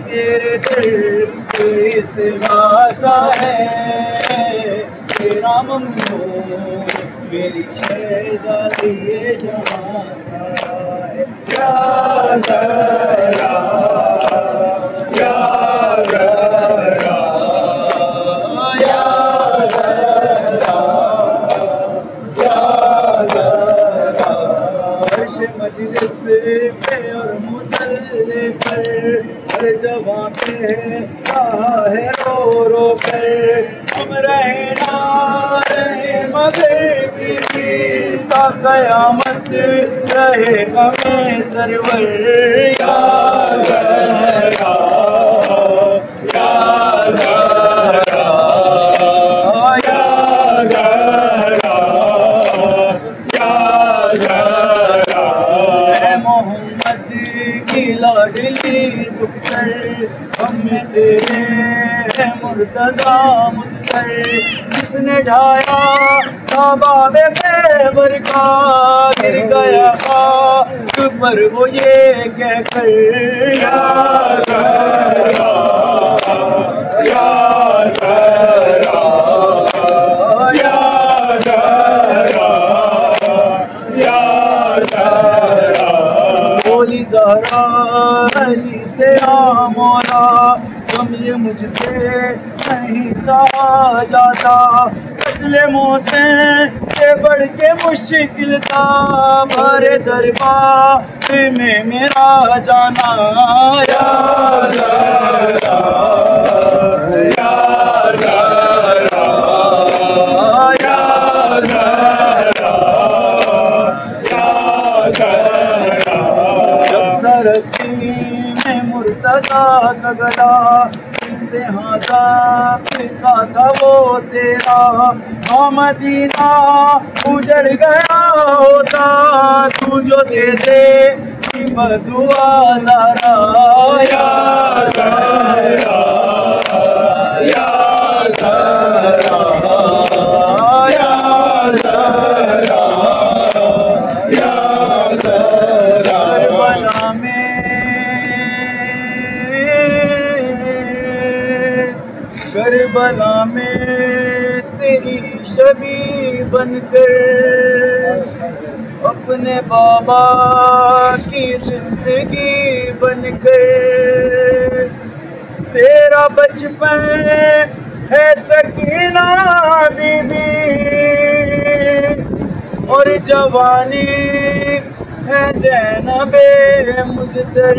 تیرے در اس واسا ہے، تیرا ممنون میری شہزادی جہاں سا ہے۔ یا زہرا یا زہرا یا زہرا یا زہرا، عرش مجلس پہ اور مصلی پر ہر جگہ پہ کہا ہے رو رو کر، ہم رہنا رہے مگر بھی تا قیامت رہے ہمیں سرور۔ یا زہرا یا زہرا یا زہرا یا زہرا، اے محمد کی لاڈلی دختر، ہم تیرے ہیں مرتضیٰ مسکر، جس نے ڈھایا تھا باب خیبر کا گر گیا خاک پر وہ یہ کہہ کر، یا زہرا یا زہرا یا زہرا یا زہرا، بولی زہرا علی سے آ مولا، تم یہ مجھ سے نہیں سہا جاتا، قتل محسن سے بڑھ کے مشکل تھا، بھرے دربار میں میرا جانا۔ یا زہرا یا زہرا یا زہرا یا زہرا، جب رسی میں مرتضیٰ کا گلا امتحان کا تھا وہ تیرا، مدینہ اجڑ گیا ہوتا تو جو دے دے بدعا زہرا۔ یا زہرا یا زہرا یا زہرا یا زہرا، کربلا کربلا میں تیری شبیہ بن کر اپنے بابا کی زندگی بن گئے. تیرا بچپن ہے سکینہ بی بی اور جوانی ہے زینب مزدر.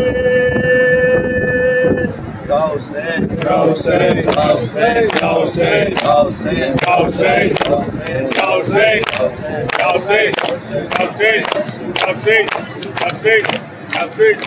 حسین یا حسین یا حسین یا حسین یا حسین یا حسین یا حسین یا حسین یا حسین یا حسین یا حسین.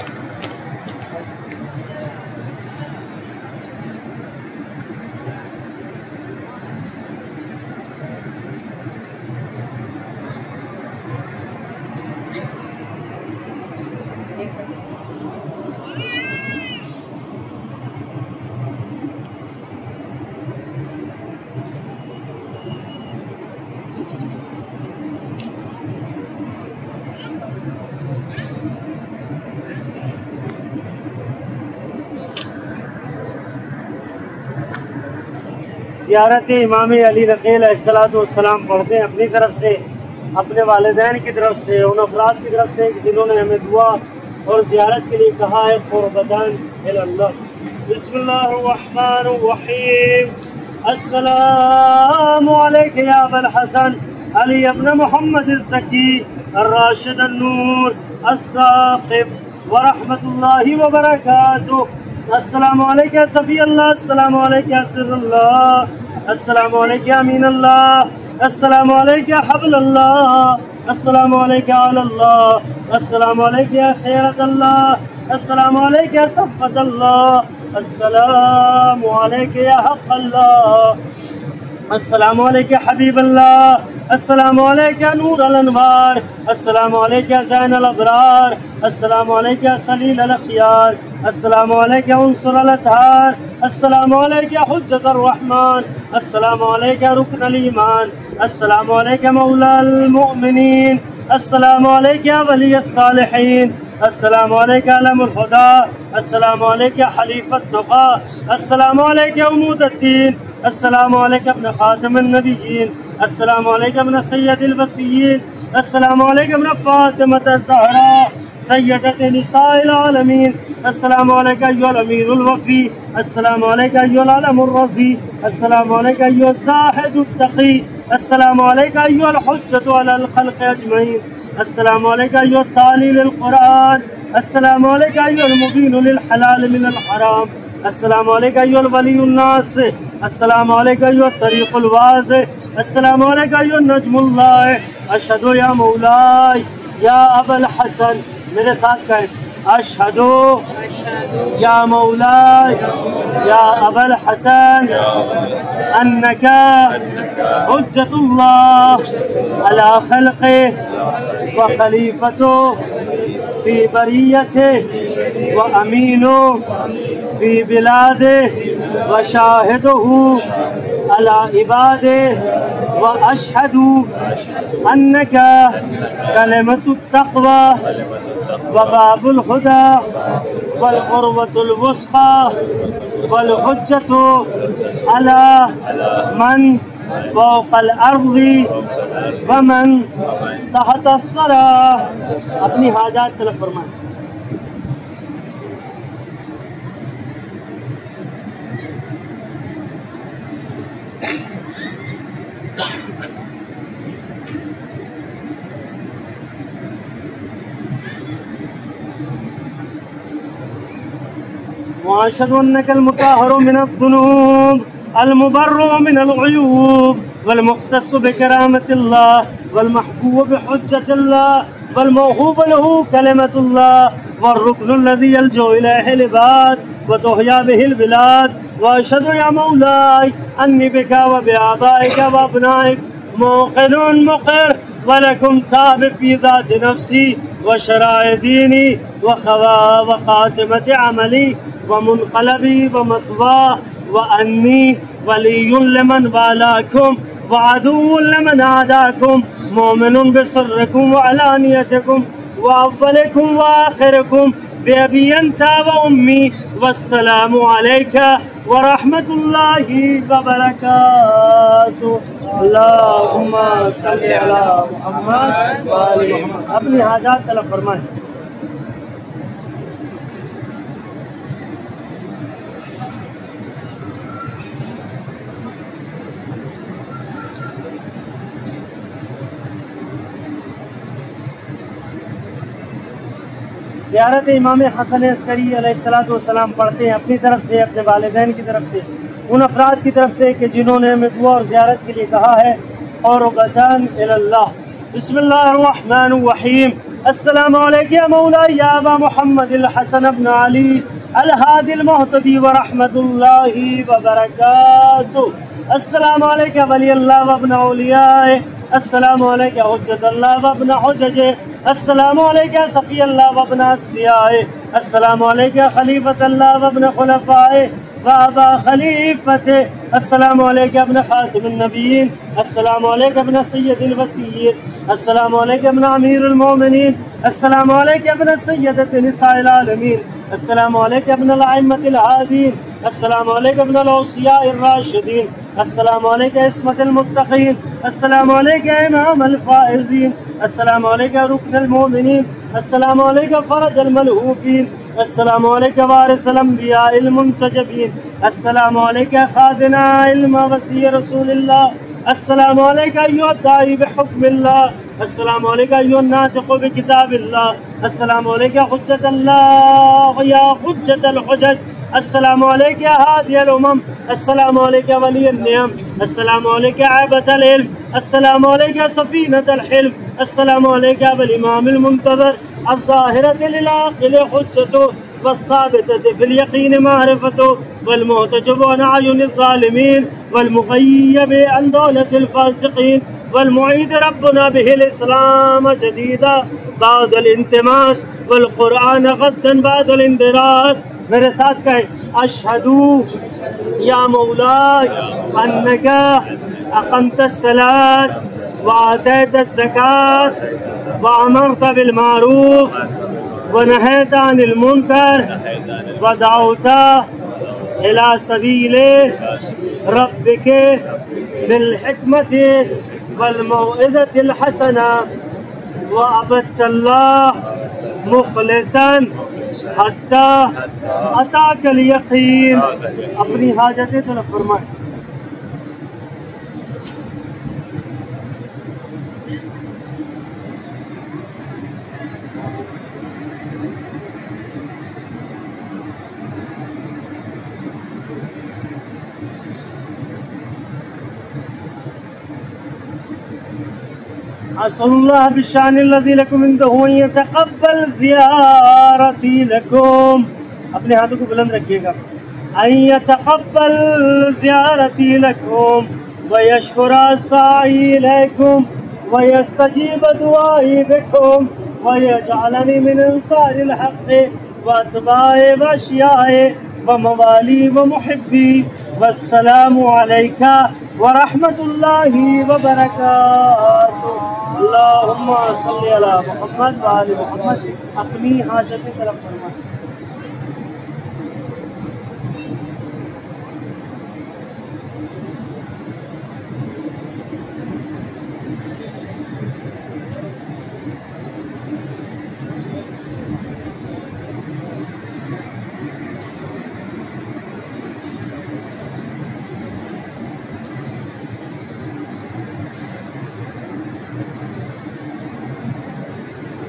زیارت امام علی نقی علیہ السلام پڑھتے ہیں اپنی طرف سے، اپنے والدین کی طرف سے، ان افراد کی طرف سے جنہوں نے ہمیں دعا اور زیارت کے لیے کہا ہے قربتاً الی اللہ. بسم اللہ الرحمن الرحیم. السلام علیک یا ابا الحسن علی ابن محمد الزکی الراشد النور الثاقب ورحمۃ اللہ وبرکاتہ. السلام علیکم صفی اللہ، السلام علیکم سر اللہ، السلام علیکم امین اللہ، السلام علیکم حبل اللہ، السلام علیکم علی اللہ، السلام علیکم خیرت اللہ، السلام علیکم صفت اللہ، السلام علیکم حق اللہ، السلام علیکم حبیب اللہ، السلام علیکم نور الانوار، السلام علیکم زین الابرار، السلام علیکم سلیل الاخیار، السلام علیکم عنصر الاطہار، السلام علیکم حجت الرحمن، السلام علیکم رکن الایمان، السلام علیکم مولا المؤمنین، السلام علیکم ولی الصالحین، السلام علیکم علم الہدی، السلام علیکم حلیف التقی، السلام علیکم عمود الدین، السلام علیکم ابن خاتم النبیین، السلام علیکم ابن سید الوصیین، السلام علیکم ابن فاطمۃ الزہراء سیدۃ نساء العالمین، السلام علیکم ایھا الامیر الوفی، السلام علیکم ایھا العلم الرضی، السلام علیکم ایھا الزاہد التقی، السلام علیکم ایھا الحجۃ علی الخلق اجمعین، السلام علیکم ایھا التالی للقرآن، السلام علیکم ایھا المبین للحلال من الحرام، السلام علیکم ایھا الولی الناس، السلام علیکم ایھا الطریق الواضح، السلام علیکم ایھا النجم اللہ، اشہد یا مولاي یا ابا الحسن، میرے ساتھ کہیں اشہد یا مولاي یا ابا الحسن انک حجت اللہ علی خلقہ وخلیفتہ فی بریتہ وامینہ فی بلادہ وشاہدہ علی عبادہ واشہد انک کلمۃ التقوی وباب الہدی والعروۃ الوثقی والحجۃ علی من فوق الارض ومن تحت الثری. اپنی حاجات طلب فرمائیں. وأشهد أنك المطهر من الذنوب المبرؤ من العيوب والمختص بكرامة الله والمحبوب بحجة الله والموهوب له كلمة الله والركن الذي يلجأ إليه العباد وتحيا به البلاد. وأشهد يا مولاي أني بك وبآبائك وأبنائك موقن مقر ولكم تابع في ذات نفسي وشرائع ديني وخاتمة عملي ومنقلبي ومثواه وأني ولي لمن والاكم وعدو لمن عاداكم مؤمن بسركم وعلانيتكم وأولكم وآخركم بأبي أنت وأمي والسلام عليك ورحمة الله وبركاته. اللہم صلی علی محمد و آل محمد. اپنی حاجات طلب فرمائیں. زیارت امام حسن عسکری علیہ السلام پڑھتے ہیں اپنی طرف سے، اپنے والدین کی طرف سے، ان افراد کی طرف سے کہ جنہوں نے ہمیں دعا اور زیارت کے لیے کہا ہے. قربتاً الی اللہ. بسم اللہ الرحمن الرحیم. السلام علیکم یا مولائی یا ابا محمد الحسن بن علی الہادی المہتدی ورحمۃ اللہ وبرکاتہ. السلام علیکم ولی اللہ وابن اولیاء. السلام علیکم حجت اللہ وابن حججہ. السلام علیکم صفی اللہ وابن اصفیاء. السلام علیکم خلیفۃ اللہ وابن خلفاء وابا خلیفۃ. السلام علیکم ابن خاتم النبیین. السلام علیکم ابن سید الوسیین. السلام علیکم ابن امیر المومنین. السلام علیکم ابن سیدۃ نساء العالمین. السلام علیکم ابن الائمۃ الہادین. السلام علیکم ابن الاوصیاء الراشدین. السلام علیکم عصمت المتقین. السلام علیکم امام الفائزین. السلام علیکم رکن المؤمنین. السلام علیکم فرج الملہوفین. السلام علیکم وارث الانبیاء المنتجبین. السلام علیکم خادنا علم وسیع رسول اللہ. السلام علیکم ایھا الداعی بحکم اللہ. السلام علیکم ایھا الناطق بکتاب اللہ. السلام علیکم حجت اللہ یا حجت الحجج. السلام علیکم ہادی الامم. السلام علیکم ولی النعم. السلام علیکم عابد العلم. السلام علیکم سفینۃ الحلم. السلام علیکم الامام المنتظر الظاہرۃ للعاقل حجتہ والثابتۃ فی الیقین معرفتہ والمحتجب عن اعین الظالمین والمغیب عن دولۃ الفاسقین والمعید ربنا به الاسلام جدیدا بعد الانتماس والقرآن غدا بعد الاندراس. میرے ساتھ کہیں اشہدو یا مولاي انک اقمت الصلاة وآتیت الزکاة وامرت بالمعروف ونہیت عن المنکر ودعوت الى سبیل ربک بالحکمت والموعظة الحسنہ وعبدت اللہ مخلصا حتی اتاک الیقین. اپنی حاجتیں طلب فرمائیں. اسأل اللہ بالشان الذی لکم عنده ان یتقبل زیارتی لکم. اپنے ہاتھوں کو بلند رکھیے گا. ان یتقبل زیارتی لکم ویشکر الساعی الیکم ویستجیب دعائی بکم ویجعلنی من انصار الحق واتباع واشیاء وموالی ومحبی. والسلام علیکہ ورحمۃ اللہ وبرکاتہ. اللہم صلی علی محمد و آل محمد. اپنی حاجتیں طلب فرمائیں.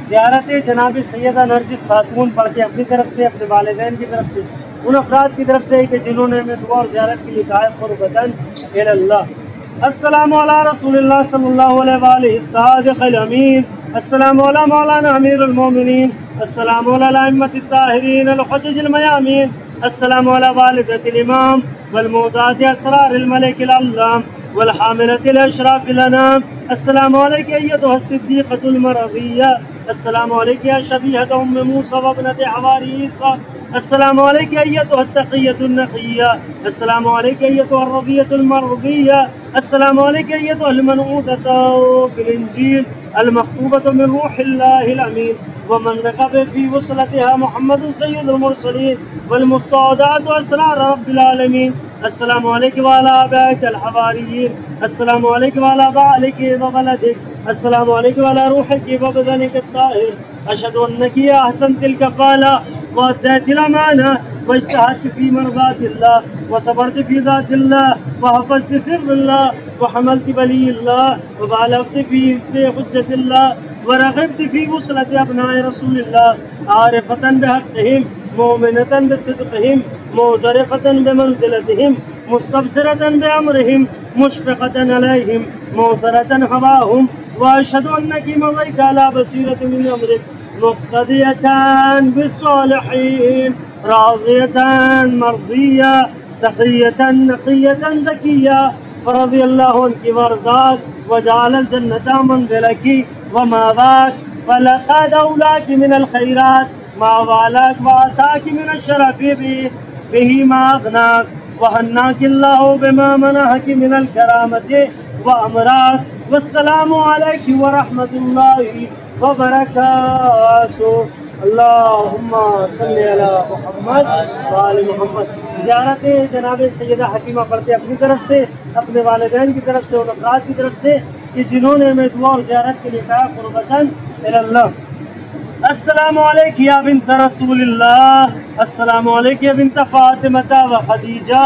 زیارت جناب سیدہ نرجس خاتون پڑھ کے اپنی طرف سے، اپنے والدین کی طرف سے، ان افراد کی طرف سے کہ جنہوں نے ہمیں دعا اور زیارت کے لیے کہا ہے. قربتاً الی اللہ. السلام علی رسول اللہ صلی اللہ علیہ وآلہ الصادق الامین. السلام علی مولانا امیر المومنین. السلام علی الائمۃ الطاہرین الحجج المیامین. السلام علی والدۃ الامام والمودات اسرار الملک العلام والحاملۃ الاشراف الانام. السلام علیکم ایتھا الصدیقۃ المرضیہ. السلام علیکم یا شبیہۃ ام موسیٰ وابنۃ حواری عیسیٰ. السلام علیکم ایتھا التقیۃ النقیہ. السلام علیکم ایتھا الرضیۃ المرضیہ. السلام علیکم ایتھا المنعوتۃ فی الانجیل المخطوبۃ من روح اللہ الامین ومن رغب فی وصلتها محمد سید المرسلین والمستودعۃ اسرار رب العالمین السلام علیکم وعلی آبائک الحواریین، السلام علیکم وعلی بالک وولدک، السلام علیکم وعلی روحک وبدنک الطاہر، اشہد انک احسنت الکفالہ وادیت الامانہ واجتہدت فی مرضات اللہ وصبرت فی ذات اللہ وحفظت سر اللہ وحملت ولی اللہ وبالغت فی حجت اللہ ورغبت فی وصلت ابناء رسول اللہ عارفة بحقهم مؤمنة بصدقهم معترفة بمنزلتهم مستبصرة بأمرهم مشفقة عليهم موثرة هواهم وأشهد أنك مضيت على بصيرة من أمرك مقتدية بالصالحين راضية مرضية تقية نقية ذكية فرضي الله عنك وارضاك وجعل الجنة منزلك ومأواك فلقد أولاك من الخيرات ما والاك وآتاك من الشرف به ما أغناك وهناك الله بما منحك من الكرامة وأمراك والسلام عليك ورحمة الله وبركاته اللہم صلی علی محمد وآل محمد۔ زیارت جناب سیدہ حکیمہ پڑھتے اپنی طرف سے، اپنے والدین کی طرف سے، ان افراد کی طرف سے کہ جنہوں نے ہمیں دعا اور زیارت کے لیے کہا قربتاً الی اللہ۔ السلام علیکم یا بنت رسول اللہ، السلام علیکم یا بنت فاطمہ و خدیجہ،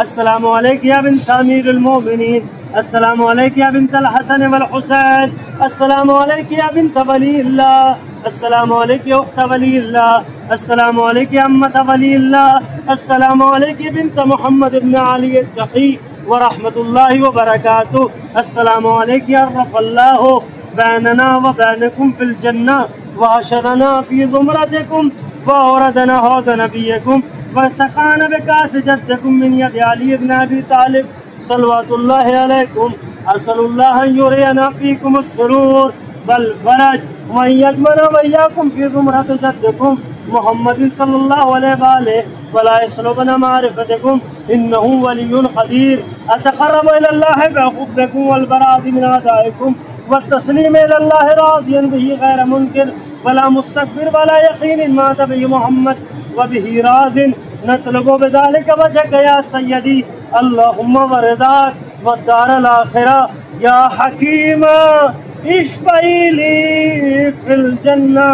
السلام علیکم یا بنت امیر المومنین، السلام علیکم یا بنت الحسن والحسین، السلام علیکم یا بنت ولی اللہ، السلام علیکم یا اخت ولی اللہ، السلام علیکم یا امت ولی اللہ، السلام علیکم بنت محمد ابن علی التقی ورحمۃ اللہ وبرکاتہ، السلام علیکم یا عرف اللہ بیننا و بینکم فی الجنہ وحشرنا فی زمرتکم وأوردنا حوض نبیکم وسقانا بکاس جدکم من ید علی بن ابی طالب صلوات اللہ علیکم۔ اسأل اللہ ان یرینہ فیکم السرور والفرج وان یجمعنا وإیاکم فی زمرۃ جدکم محمد صلی اللہ علیہ وآلہ ولا يسلبنا معرفتکم انہ ولی قدیر۔ اتقرب الی اللہ بحبکم والبراءۃ من اعدائکم والتسلیم الی اللہ راضیا به غیر منکر ولا مستكبر ولا يقين ما تبي محمد وبه راض نطلب بذلك وجهك يا سيدي اللهم ورضاك والدار الآخرة يا حكيم اشفعي لي في الجنة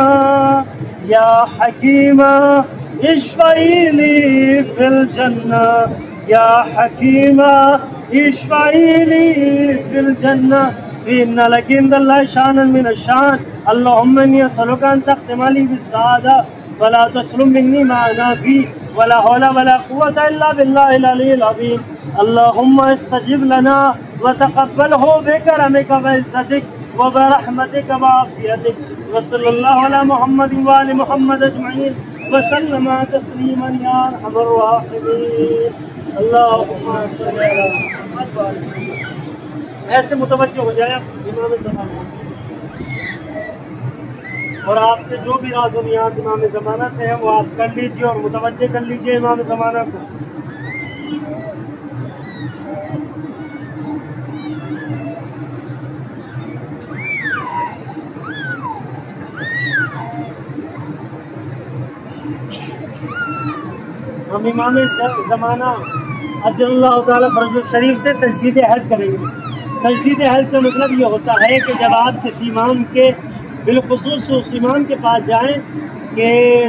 يا حكيم اشفعي لي في الجنة يا حكيم اشفعي لي في الجنة إن لك عند الله شانا من الشان اللهم إني أسألك أن تختم لي بالسعادة ولا تسلم مني ما أنا فيه ولا حول ولا قوة إلا بالله العلي العظيم اللهم استجب لنا وتقبله بكرمك وعزتك وبرحمتك وعافيتك وصلى الله على محمد وآل محمد أجمعين وسلم تسليما يا أرحم الراحمين اللهم صل على محمد وآل محمد۔ ایسے متوجہ ہو جائیں امام زمانہ، اور آپ کے جو بھی راز و نیاز امام زمانہ سے ہیں وہ آپ کر لیجئے اور متوجہ کر لیجئے امام زمانہ کو۔ ہم امام زمانہ اجل اللہ تعالیٰ فرج الشریف سے تجدید عہد کریں گے۔ تجدید عہد کا مطلب یہ ہوتا ہے کہ جب آپ کسی امام کے بالخصوص اس امام کے پاس جائیں کہ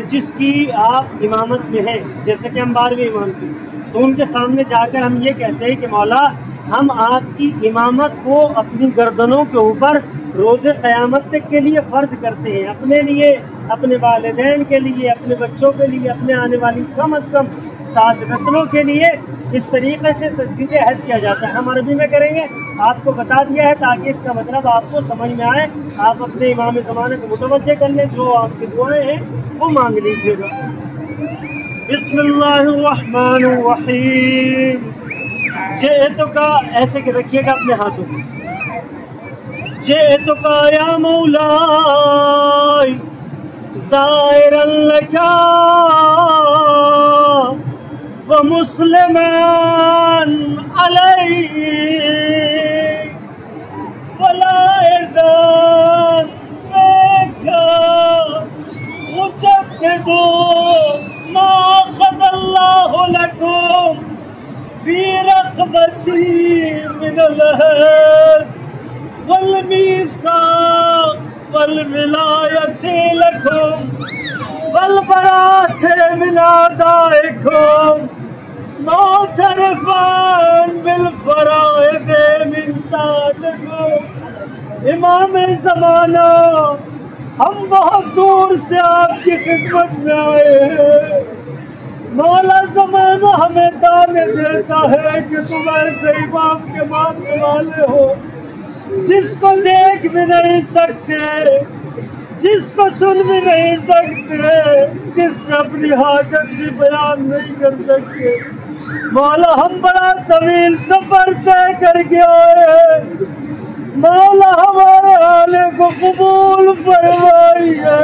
جس کی آپ امامت میں ہیں، جیسے کہ ہم 12ویں امام کی، تو ان کے سامنے جا کر ہم یہ کہتے ہیں کہ مولا ہم آپ کی امامت کو اپنی گردنوں کے اوپر روز قیامت تک کے لیے فرض کرتے ہیں، اپنے لیے، اپنے والدین کے لیے، اپنے بچوں کے لیے، اپنے آنے والی کم از کم 7 نسلوں کے لیے۔ اس طریقے سے تجدید عہد کیا جاتا ہے۔ ہم عربی میں کریں گے، آپ کو بتا دیا ہے تاکہ اس کا مطلب آپ کو سمجھ میں آئے۔ آپ اپنے امام زمانے کو متوجہ کر لیں، جو آپ کی دعائیں ہیں وہ مانگ لیجیے گا۔ بسم اللہ الرحمن الرحیم۔ جئتک، ایسے کہ رکھیے گا اپنے ہاتھوں کو، جئتک یا مولائی زائرا لک ومسلما علیک ولائذا بک مجدد ما خذ اللہ لکم في رقبتي من العهد والميثاق والولاية لكم والبراءة من أعدائكم معترفا بالفرائض من طاعتكم. امام زمانہ، ہم بہت دور سے آپ کی خدمت میں آئے ہیں. مولا زمانہ ہمیں دانے دیتا ہے کہ تم ایسے امام کے ماننے والے ہو جس کو دیکھ بھی نہیں سکتے، جس کو سن بھی نہیں سکتے، جس سے اپنی حاجت بھی بیان نہیں کر سکتے. مولا ہم بڑا طویل سفر طے کر کے آئے ہیں. مولا ہمارے آنے کو قبول فرمائیے.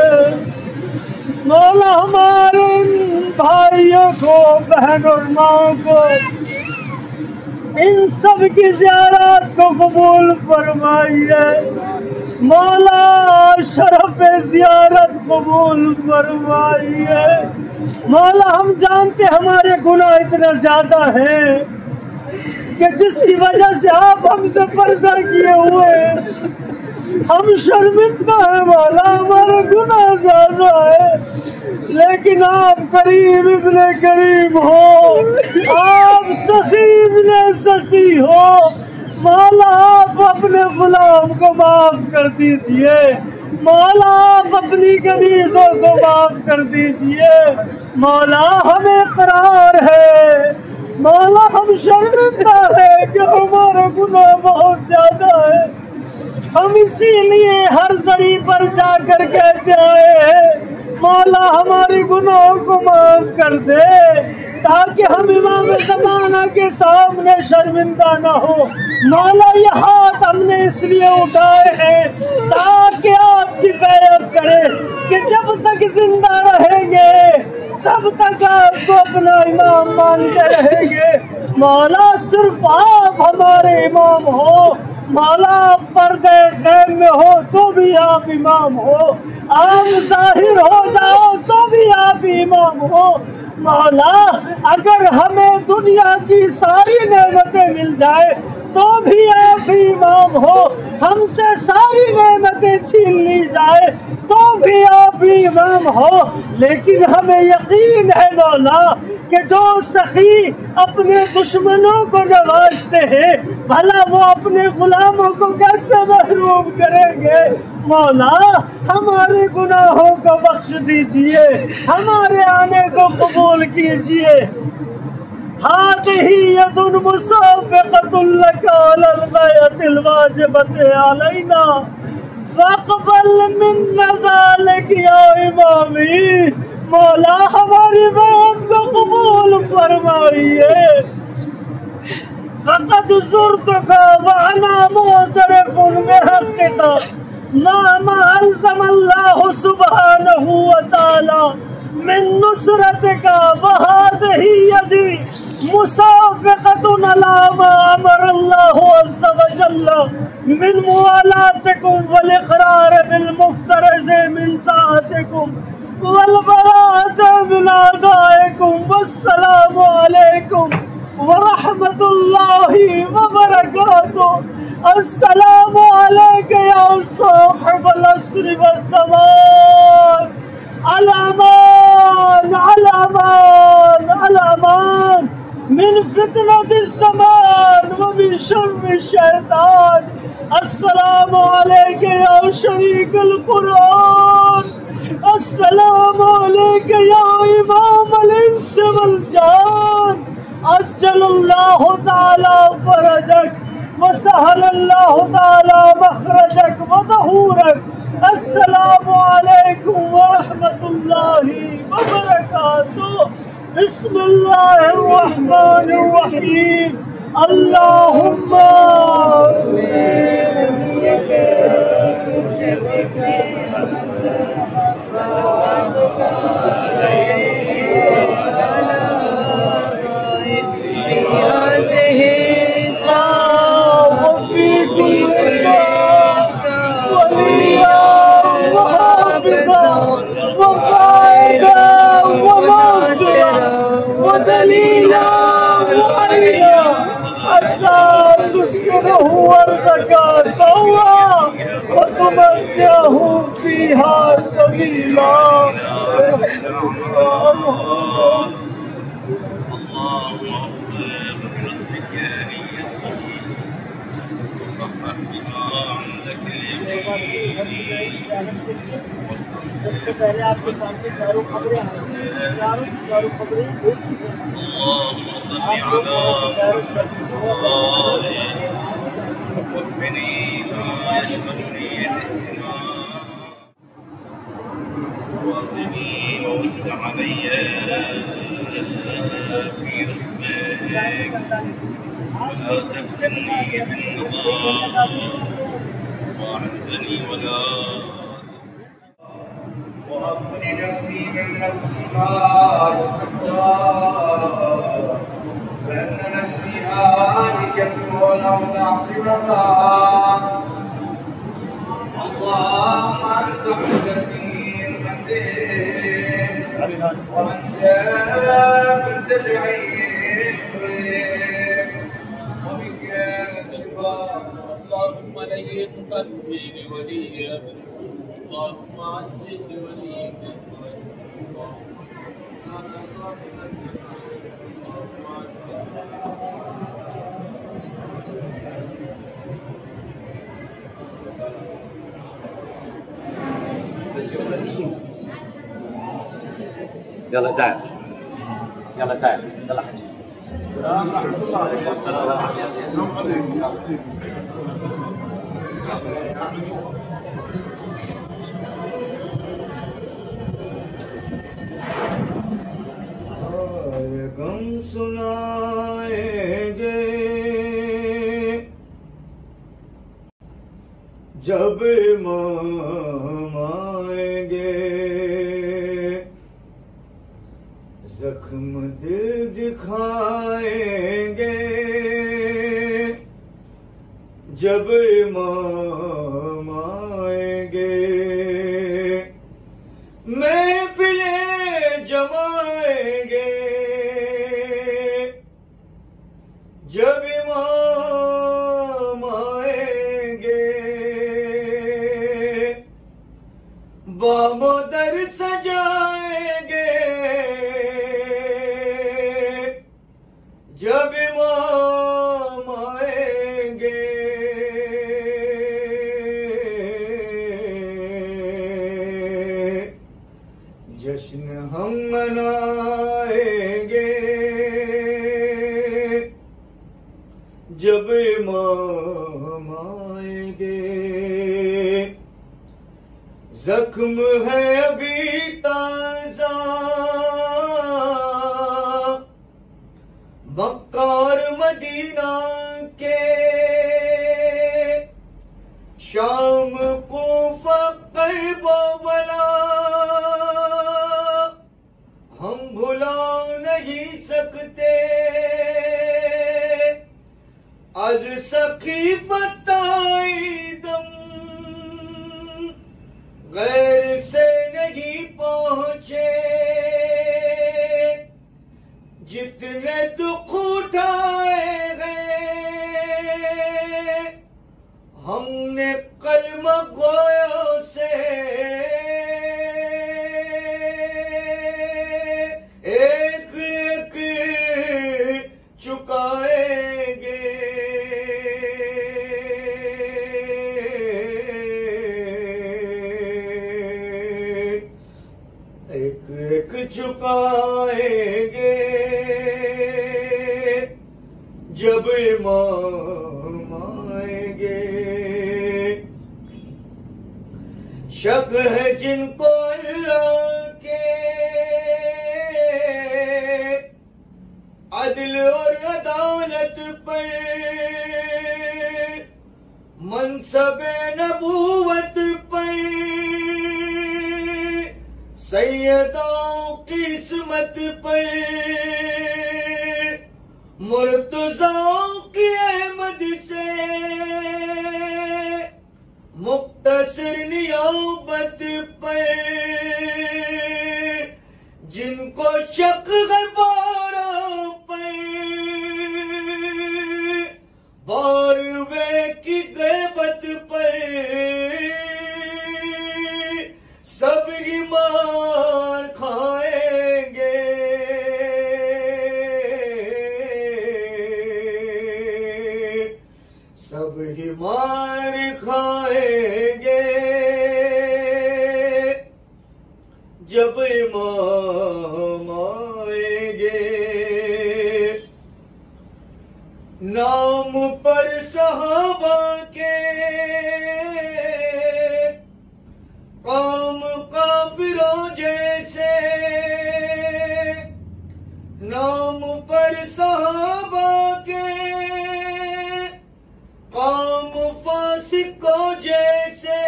مولا ہمارے ان بھائیوں کو، بہن اور ماں کو، ان سب کی زیارات کو قبول فرمائیے. مولا شرف زیارت قبول فرمائیے. مولا ہم جانتے ہمارے گناہ اتنے زیادہ ہیں کہ جس کی وجہ سے آپ ہم سے پردہ کیے ہوئے ہیں. ہم شرمندہ ہیں مولا، ہمارے گناہ زیادہ ہے، لیکن آپ کریم ابن کریم ہو، آپ سخی ابن سخی ہو. مولا آپ اپنے غلام کو معاف کر دیجئے. مولا آپ اپنی کنیزوں کو معاف کر دیجئے. مولا ہمیں اقرار ہے، مولا ہم شرمندہ ہے کہ ہمارے گناہ بہت زیادہ ہے. ہم اسی لیے ہر ذریعے پر جا کر کہتے آئے ہیں مولا ہماری گناہوں کو معاف کر دے، تاکہ ہم امام زمانہ کے سامنے شرمندہ نہ ہو. مولا یہ ہاتھ ہم نے اس لیے اٹھائے ہیں تاکہ آپ کی بیعت کریں کہ جب تک زندہ رہیں گے تب تک آپ کو اپنا امام مانتے رہیں گے. مولا صرف آپ ہمارے امام ہو. مولا آپ پردے غیب میں ہو تو بھی آپ امام ہو، آپ ظاہر ہو جاؤ تو بھی آپ امام ہو. مولا اگر ہمیں دنیا کی ساری نعمتیں مل جائے تو بھی آپ امام ہو، ہم سے ساری نعمتیں چھین لی جائے تو بھی آپ امام ہو. لیکن ہمیں یقین ہے مولا کہ جو سخی اپنے دشمنوں کو نوازتے ہیں بھلا وہ اپنے غلاموں کو کیسے محروم کریں گے. مولا ہمارے گناہوں کو بخش دیجئے، ہمارے آنے کو قبول کیجئے. هذه يد مصافقة لك على الغاية الواجبة علينا فاقبل منا ذلك يا امامی. مولا ہماری بات کو قبول فرمائیے. فقد زرتك وانا معترف بحقك ما الزم الله سبحانه وتعالى من نصرتك وهذه يدي مصافقة على ما أمر الله عز وجل من موالاتكم والإقرار بالمفترض من طاعتكم والبراءة من أعدائكم. والسلام عليكم ورحمة الله وبركاته. السلام عليك يا صاحب العصر والزمان. الامان الامان الامان من فتنة الزمان ومن شر الشيطان. السلام عليك يا شريك القرآن. السلام عليك يا إمام الإنس والجان. عجل الله تعالى فرجك وسهل الله تعالى مخرجك وظهورك. السلام عليكم ورحمة الله وبركاته. بسم الله الرحمن الرحيم. اللهم وقائدا وناصرا ودليلا حتى تسكنه أرضك طوعا وتمتعه فيها طويلا. سب سے پہلے آپ کے سامنے چاروں خبریں چاروں خبریں وأغني نفسي من نفسي ما يحتاج لأن نفسي هالكة ولو تعصمها. اللهم أنت حجتي المسيح وأنت تدعي وبك الشفاء. اللهم لين قلبي لولي اللهم عجل لوليك أنا صاحب يلا زعل يلا زعل يلا حجي. غم سنائیں گے جب امام آئیں گے، زخم دل دکھائیں گے جب امام آئیں گے، محفلیں جمائیں گے جب امام آئیں گے، بام و در سجائیں گے جب امام آئیں گے، جشن ہم منائیں گے جب امام آئیں گے، زخم ہے ابھی تازہ مکار مدینہ کے، شام کوفہ قرب و بلا ہم بھلا نہیں سکتے، از سقیفت آئی دم غیر سے نہیں پہنچے، جتنے دکھ اٹھائے گئے ہم نے کلمہ گویوں سے، ایک ایک چکائیں گے، ایک ایک چکائیں گے جب امام آئیں گے، شک ہے جن کو اللہ کے عدل اور عدالت پر، منصب نبوت پر، سیدوں کی قسمت پر، مرتضیٰ کی احمد سے مختصر نیابت پر، جن کو شک غباروں پر ہی مار کھائیں گے، سب ہی مار کھائیں گے، جب امام آئیں گے۔ نام پر صحابہ کے قوم کافروں جیسے، نام پر صحابہ کے قوم فاسقوں جیسے،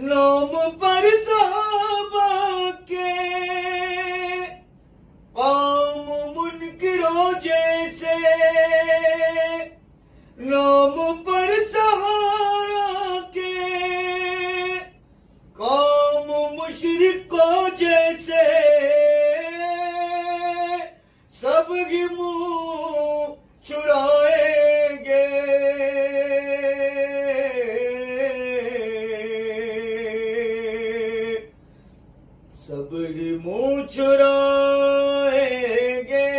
نام پر صحابہ کے قوم منکروں جیسے، نام پر صحابہ کے قوم مشرکوں جیسے، سب ہی منہ چھڑائیں گے، سب ہی منہ چھڑائیں گے،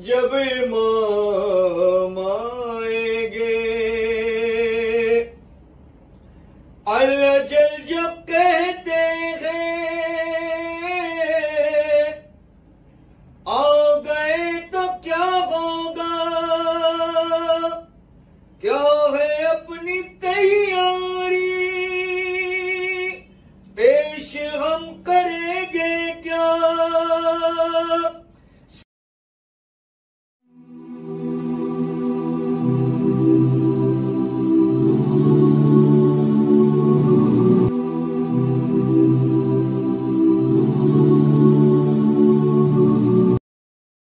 جب امام آئیں گے۔ اللہ جل جب کہتے ہیں